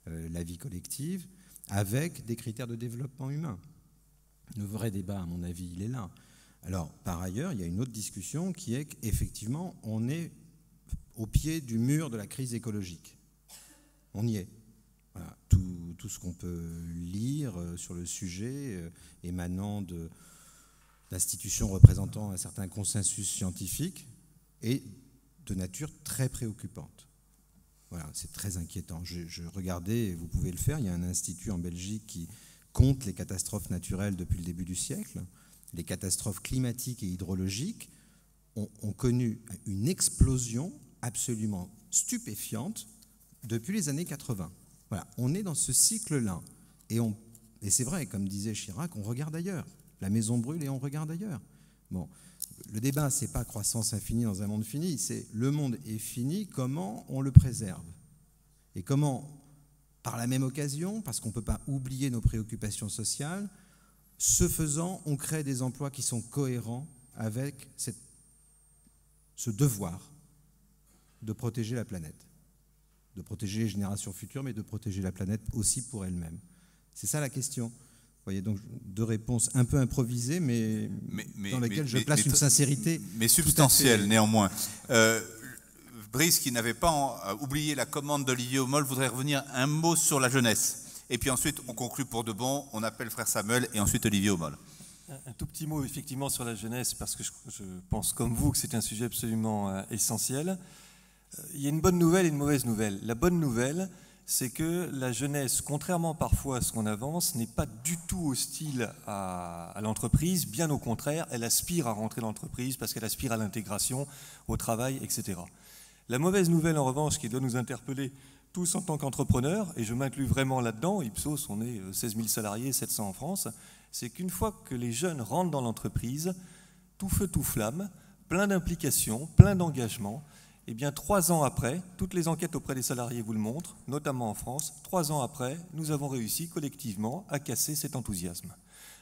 [SPEAKER 6] la vie collective, avec des critères de développement humain. Le vrai débat, à mon avis, il est là. Alors, par ailleurs, il y a une autre discussion qui est qu'effectivement, on est au pied du mur de la crise écologique. On y est. Voilà. Tout ce qu'on peut lire sur le sujet émanant d'institutions représentant un certain consensus scientifique est de nature très préoccupante. Voilà, c'est très inquiétant. Je regardais, vous pouvez le faire, il y a un institut en Belgique qui compte les catastrophes naturelles depuis le début du siècle, les catastrophes climatiques et hydrologiques. ont connu une explosion absolument stupéfiante depuis les années 80. Voilà, on est dans ce cycle-là. Et c'est vrai, comme disait Chirac, on regarde ailleurs. La maison brûle et on regarde ailleurs. Bon, le débat, ce n'est pas croissance infinie dans un monde fini, c'est le monde est fini, comment on le préserve? Et comment, par la même occasion, parce qu'on ne peut pas oublier nos préoccupations sociales, ce faisant, on crée des emplois qui sont cohérents avec ce devoir de protéger la planète, de protéger les générations futures, mais de protéger la planète aussi pour elle-même. C'est ça la question. Vous voyez, donc 2 réponses un peu improvisées, mais dans lesquelles je place une sincérité.
[SPEAKER 1] Mais substantielle, néanmoins. Brice, qui n'avait pas oublié la commande d'Olivier Homolle, voudrait revenir un mot sur la jeunesse. Et puis ensuite, on conclut pour de bon, on appelle frère Samuel et ensuite Olivier Homolle.
[SPEAKER 4] Un tout petit mot, effectivement, sur la jeunesse, parce que je pense, comme vous, que c'est un sujet absolument essentiel. Il y a une bonne nouvelle et une mauvaise nouvelle. La bonne nouvelle, c'est que la jeunesse, contrairement parfois à ce qu'on avance, n'est pas du tout hostile à l'entreprise. Bien au contraire, elle aspire à rentrer dans l'entreprise parce qu'elle aspire à l'intégration, au travail, etc. La mauvaise nouvelle, en revanche, qui doit nous interpeller tous en tant qu'entrepreneurs, et je m'inclus vraiment là-dedans, Ipsos, on est 16 000 salariés, 700 en France, c'est qu'une fois que les jeunes rentrent dans l'entreprise, tout feu, tout flamme, plein d'implications, plein d'engagements, et bien 3 ans après, toutes les enquêtes auprès des salariés vous le montrent, notamment en France, 3 ans après, nous avons réussi collectivement à casser cet enthousiasme.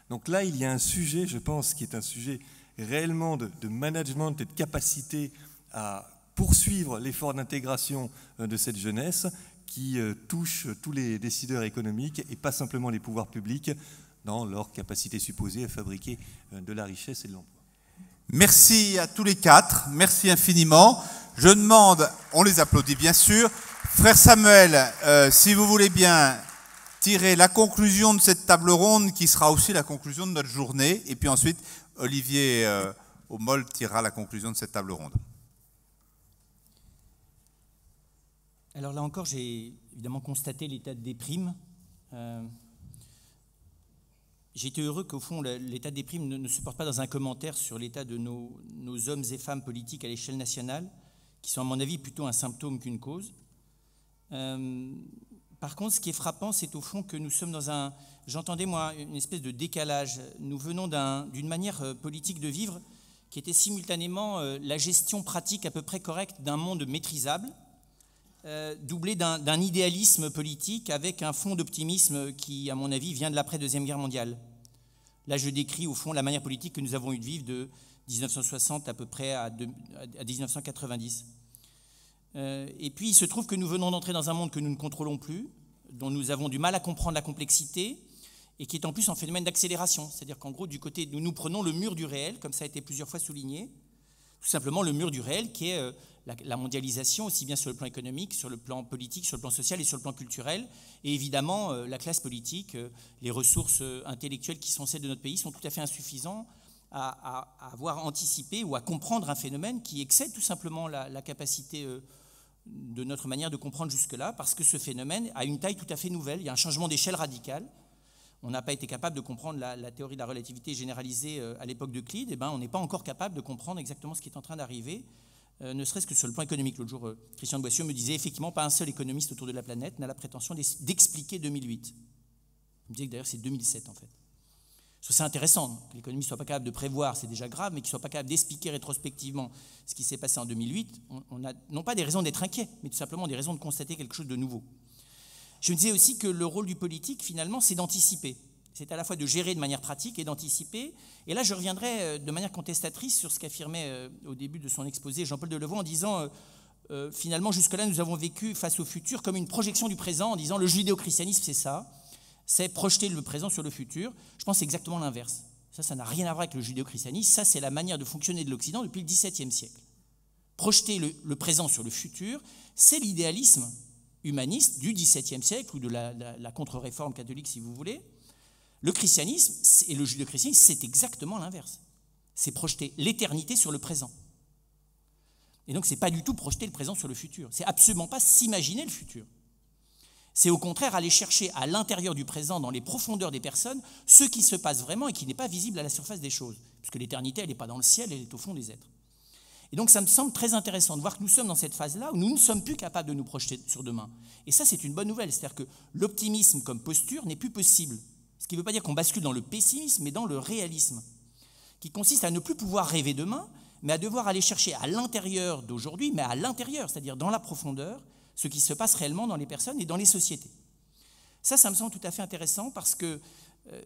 [SPEAKER 4] Donc là, il y a un sujet, je pense, qui est un sujet réellement de management et de capacité à poursuivre l'effort d'intégration de cette jeunesse qui touche tous les décideurs économiques et pas simplement les pouvoirs publics dans leur capacité supposée à fabriquer de la richesse et de l'emploi.
[SPEAKER 1] Merci à tous les 4, merci infiniment. Je demande, on les applaudit bien sûr, frère Samuel, si vous voulez bien tirer la conclusion de cette table ronde qui sera aussi la conclusion de notre journée, et puis ensuite Olivier Homolle tirera la conclusion de cette table ronde.
[SPEAKER 10] Alors là encore, j'ai évidemment constaté l'état de déprime. J'ai été heureux qu'au fond, l'état de déprime ne se porte pas dans un commentaire sur l'état de nos hommes et femmes politiques à l'échelle nationale, qui sont à mon avis plutôt un symptôme qu'une cause. Par contre, ce qui est frappant, c'est au fond que nous sommes dans j'entendais moi, une espèce de décalage. Nous venons d'une manière politique de vivre qui était simultanément la gestion pratique à peu près correcte d'un monde maîtrisable, doublé d'un idéalisme politique avec un fond d'optimisme qui, à mon avis, vient de l'après-Deuxième Guerre mondiale. Là, je décris au fond la manière politique que nous avons eu de vivre de 1960 à peu près à 1990. Et puis, il se trouve que nous venons d'entrer dans un monde que nous ne contrôlons plus, dont nous avons du mal à comprendre la complexité, et qui est en plus en phénomène d'accélération. C'est-à-dire qu'en gros, du côté, nous prenons le mur du réel, comme ça a été plusieurs fois souligné, tout simplement le mur du réel qui est la mondialisation, aussi bien sur le plan économique, sur le plan politique, sur le plan social et sur le plan culturel. Et évidemment, la classe politique, les ressources intellectuelles qui sont celles de notre pays sont tout à fait insuffisantes à avoir anticipé ou à comprendre un phénomène qui excède tout simplement la capacité de notre manière de comprendre jusque-là, parce que ce phénomène a une taille tout à fait nouvelle. Il y a un changement d'échelle radical. On n'a pas été capable de comprendre la théorie de la relativité généralisée à l'époque d'Euclide. Eh ben, on n'est pas encore capable de comprendre exactement ce qui est en train d'arriver, ne serait-ce que sur le plan économique. L'autre jour, Christian de Boissieu me disait effectivement, pas un seul économiste autour de la planète n'a la prétention d'expliquer 2008. Il me disait que d'ailleurs c'est 2007 en fait. C'est intéressant que l'économiste ne soit pas capable de prévoir, c'est déjà grave, mais qu'il ne soit pas capable d'expliquer rétrospectivement ce qui s'est passé en 2008. On a non pas des raisons d'être inquiet, mais tout simplement des raisons de constater quelque chose de nouveau. Je me disais aussi que le rôle du politique, finalement, c'est d'anticiper. C'est à la fois de gérer de manière pratique et d'anticiper. Et là, je reviendrai de manière contestatrice sur ce qu'affirmait au début de son exposé Jean-Paul Delevoye en disant finalement, jusque-là, nous avons vécu face au futur comme une projection du présent en disant le judéo-christianisme, c'est ça, c'est projeter le présent sur le futur. Je pense que c'est exactement l'inverse. Ça n'a rien à voir avec le judéo-christianisme. Ça, c'est la manière de fonctionner de l'Occident depuis le XVIIe siècle. Projeter le présent sur le futur, c'est l'idéalisme humaniste du XVIIe siècle ou de la contre-réforme catholique, si vous voulez. Le christianisme et le judéo-christianisme, c'est exactement l'inverse. C'est projeter l'éternité sur le présent. Et donc, ce n'est pas du tout projeter le présent sur le futur. C'est absolument pas s'imaginer le futur. C'est au contraire aller chercher à l'intérieur du présent, dans les profondeurs des personnes, ce qui se passe vraiment et qui n'est pas visible à la surface des choses. Puisque l'éternité, elle n'est pas dans le ciel, elle est au fond des êtres. Et donc ça me semble très intéressant de voir que nous sommes dans cette phase-là où nous ne sommes plus capables de nous projeter sur demain. Et ça, c'est une bonne nouvelle, c'est-à-dire que l'optimisme comme posture n'est plus possible. Ce qui ne veut pas dire qu'on bascule dans le pessimisme, mais dans le réalisme, qui consiste à ne plus pouvoir rêver demain, mais à devoir aller chercher à l'intérieur d'aujourd'hui, mais à l'intérieur, c'est-à-dire dans la profondeur, ce qui se passe réellement dans les personnes et dans les sociétés. Ça me semble tout à fait intéressant parce que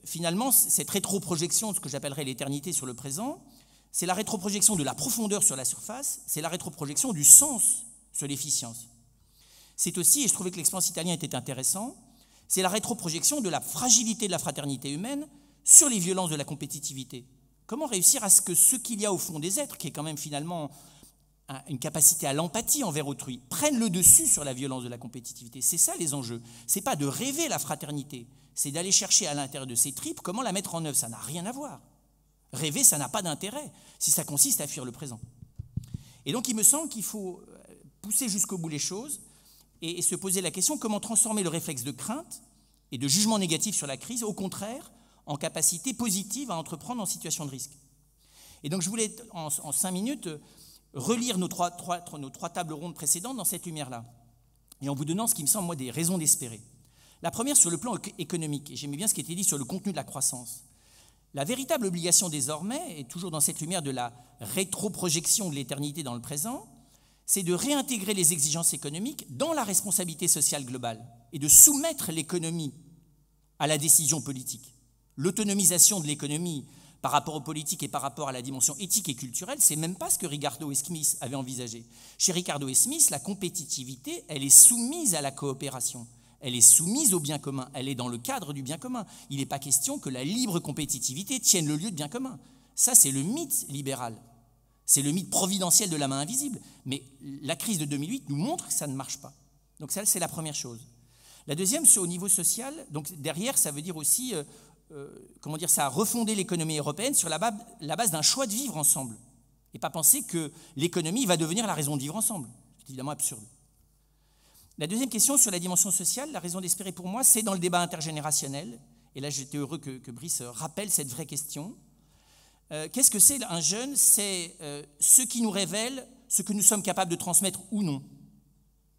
[SPEAKER 10] finalement, cette rétroprojection de ce que j'appellerais l'éternité sur le présent, c'est la rétroprojection de la profondeur sur la surface, c'est la rétroprojection du sens sur l'efficience. C'est aussi, et je trouvais que l'expérience italienne était intéressante, c'est la rétroprojection de la fragilité de la fraternité humaine sur les violences de la compétitivité. Comment réussir à ce que ce qu'il y a au fond des êtres, qui est quand même finalement une capacité à l'empathie envers autrui, prenne le dessus sur la violence de la compétitivité. C'est ça les enjeux. Ce n'est pas de rêver la fraternité, c'est d'aller chercher à l'intérieur de ses tripes comment la mettre en œuvre. Ça n'a rien à voir. Rêver, ça n'a pas d'intérêt si ça consiste à fuir le présent. Et donc il me semble qu'il faut pousser jusqu'au bout les choses et se poser la question comment transformer le réflexe de crainte et de jugement négatif sur la crise, au contraire, en capacité positive à entreprendre en situation de risque. Et donc je voulais, en 5 minutes, relire nos trois tables rondes précédentes dans cette lumière-là, et en vous donnant ce qui me semble, moi, des raisons d'espérer. La première, sur le plan économique, et j'aimais bien ce qui était dit sur le contenu de la croissance. La véritable obligation désormais, et toujours dans cette lumière de la rétroprojection de l'éternité dans le présent, c'est de réintégrer les exigences économiques dans la responsabilité sociale globale et de soumettre l'économie à la décision politique. L'autonomisation de l'économie par rapport aux politiques et par rapport à la dimension éthique et culturelle, c'est même pas ce que Ricardo et Smith avaient envisagé. Chez Ricardo et Smith, la compétitivité, elle est soumise à la coopération, elle est soumise au bien commun, elle est dans le cadre du bien commun. Il n'est pas question que la libre compétitivité tienne le lieu de bien commun. Ça, c'est le mythe libéral. C'est le mythe providentiel de la main invisible. Mais la crise de 2008 nous montre que ça ne marche pas. Donc ça, c'est la première chose. La deuxième, c'est au niveau social. Donc derrière, ça veut dire aussi... ça a refondé l'économie européenne sur la base d'un choix de vivre ensemble. Et pas penser que l'économie va devenir la raison de vivre ensemble. C'est évidemment absurde. La deuxième question sur la dimension sociale, la raison d'espérer pour moi, c'est dans le débat intergénérationnel. Et là, j'étais heureux que Brice rappelle cette vraie question. Qu'est-ce que c'est un jeune? C'est ce qui nous révèle ce que nous sommes capables de transmettre ou non.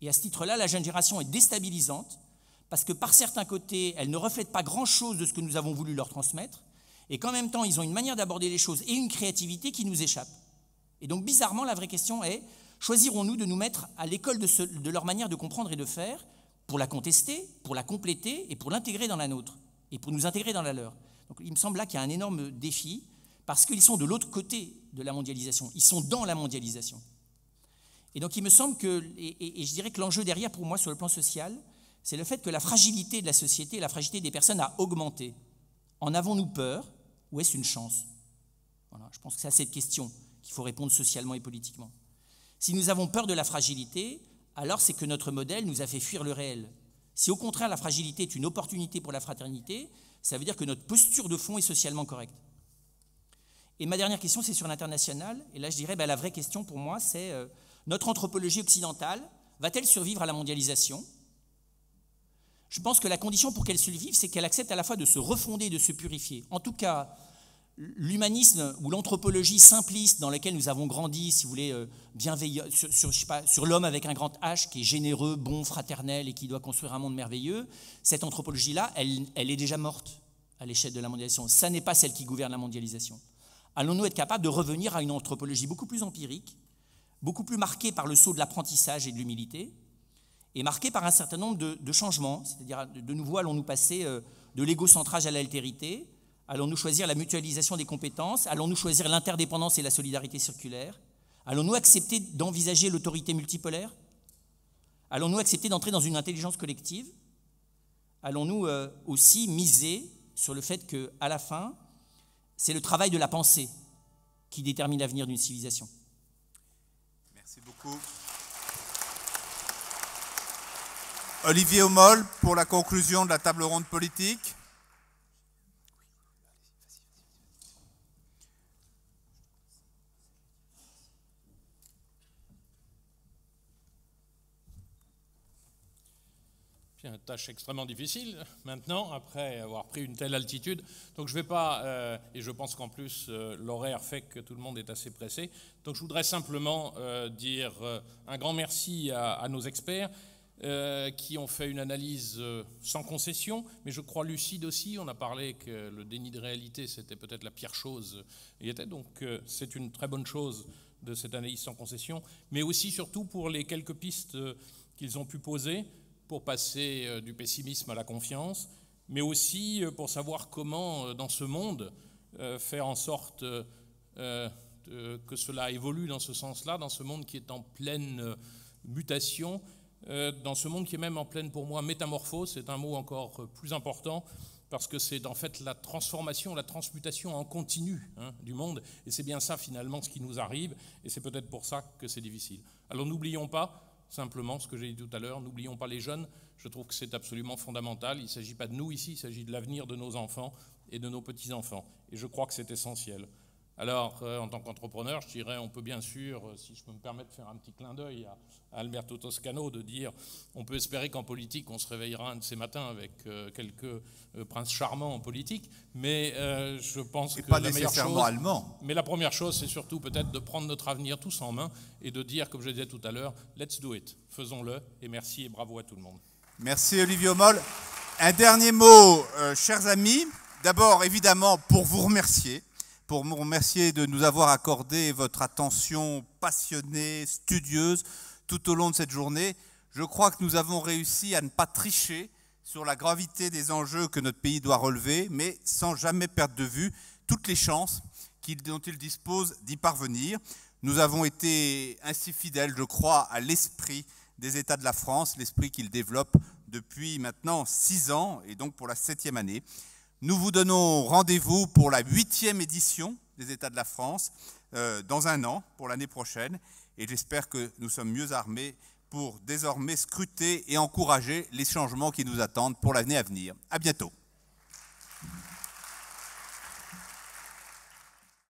[SPEAKER 10] Et à ce titre-là, la jeune génération est déstabilisante, parce que par certains côtés, elle ne reflète pas grand-chose de ce que nous avons voulu leur transmettre, et qu'en même temps, ils ont une manière d'aborder les choses et une créativité qui nous échappe. Et donc, bizarrement, la vraie question est, choisirons-nous de nous mettre à l'école de leur manière de comprendre et de faire, pour la contester, pour la compléter, et pour l'intégrer dans la nôtre, et pour nous intégrer dans la leur. Donc, il me semble là qu'il y a un énorme défi, parce qu'ils sont de l'autre côté de la mondialisation, ils sont dans la mondialisation. Et donc, il me semble que, et je dirais que l'enjeu derrière, pour moi, sur le plan social, c'est le fait que la fragilité de la société, la fragilité des personnes a augmenté. En avons-nous peur ou est-ce une chance? Voilà, je pense que c'est à cette question qu'il faut répondre socialement et politiquement. Si nous avons peur de la fragilité, alors c'est que notre modèle nous a fait fuir le réel. Si au contraire la fragilité est une opportunité pour la fraternité, ça veut dire que notre posture de fond est socialement correcte. Et ma dernière question, c'est sur l'international. Et là, je dirais, la vraie question pour moi, c'est notre anthropologie occidentale va-t-elle survivre à la mondialisation? Je pense que la condition pour qu'elle survive, c'est qu'elle accepte à la fois de se refonder et de se purifier. En tout cas, l'humanisme ou l'anthropologie simpliste dans laquelle nous avons grandi, si vous voulez, bienveillant, sur l'homme avec un grand H qui est généreux, bon, fraternel et qui doit construire un monde merveilleux, cette anthropologie-là, elle est déjà morte à l'échelle de la mondialisation. Ça n'est pas celle qui gouverne la mondialisation. Allons-nous être capables de revenir à une anthropologie beaucoup plus empirique, beaucoup plus marquée par le sceau de l'apprentissage et de l'humilité, et marquée par un certain nombre de changements, c'est-à-dire de nouveau allons-nous passer de l'égocentrage à l'altérité, allons-nous choisir la mutualisation des compétences, allons-nous choisir l'interdépendance et la solidarité circulaire, allons-nous accepter d'envisager l'autorité multipolaire, allons-nous accepter d'entrer dans une intelligence collective, allons-nous aussi miser sur le fait qu'à la fin, c'est le travail de la pensée qui détermine l'avenir d'une civilisation.
[SPEAKER 1] Merci beaucoup. Olivier Homolle, pour la conclusion de la table ronde politique.
[SPEAKER 3] C'est une tâche extrêmement difficile maintenant, après avoir pris une telle altitude. Donc je ne vais pas, et je pense qu'en plus l'horaire fait que tout le monde est assez pressé. Donc je voudrais simplement dire un grand merci à nos experts qui ont fait une analyse sans concession, mais je crois lucide aussi. On a parlé que le déni de réalité, c'était peut-être la pire chose. Donc c'est une très bonne chose de cette analyse sans concession, mais aussi surtout pour les quelques pistes qu'ils ont pu poser pour passer du pessimisme à la confiance, mais aussi pour savoir comment, dans ce monde, faire en sorte que cela évolue dans ce sens-là, dans ce monde qui est en pleine mutation, dans ce monde qui est même en pleine, pour moi, métamorphose. C'est un mot encore plus important, parce que c'est en fait la transformation, la transmutation en continu du monde, et c'est bien ça finalement ce qui nous arrive, et c'est peut-être pour ça que c'est difficile. Alors n'oublions pas, simplement, ce que j'ai dit tout à l'heure, n'oublions pas les jeunes, je trouve que c'est absolument fondamental. Il ne s'agit pas de nous ici, il s'agit de l'avenir de nos enfants et de nos petits-enfants. Et je crois que c'est essentiel. Alors, en tant qu'entrepreneur, je dirais, on peut bien sûr, si je peux me permettre de faire un petit clin d'œil à Alberto Toscano, de dire, on peut espérer qu'en politique, on se réveillera un de ces matins avec quelques princes charmants en politique, mais je pense que
[SPEAKER 1] pas
[SPEAKER 3] la meilleure
[SPEAKER 1] nécessairement
[SPEAKER 3] chose,
[SPEAKER 1] allemand.
[SPEAKER 3] Mais la première chose, c'est surtout peut-être de prendre notre avenir tous en main et de dire, comme je disais tout à l'heure, let's do it, faisons-le, et merci et bravo à tout le monde.
[SPEAKER 1] Merci Olivier Homolle. Un dernier mot, chers amis, d'abord évidemment pour vous remercier de nous avoir accordé votre attention passionnée, studieuse, tout au long de cette journée. Je crois que nous avons réussi à ne pas tricher sur la gravité des enjeux que notre pays doit relever, mais sans jamais perdre de vue toutes les chances dont il dispose d'y parvenir. Nous avons été ainsi fidèles, je crois, à l'esprit des États de la France, l'esprit qu'ils développent depuis maintenant 6 ans, et donc pour la 7e année. Nous vous donnons rendez-vous pour la 8e édition des États de la France dans 1 an, pour l'année prochaine. Et j'espère que nous sommes mieux armés pour désormais scruter et encourager les changements qui nous attendent pour l'année à venir. À bientôt.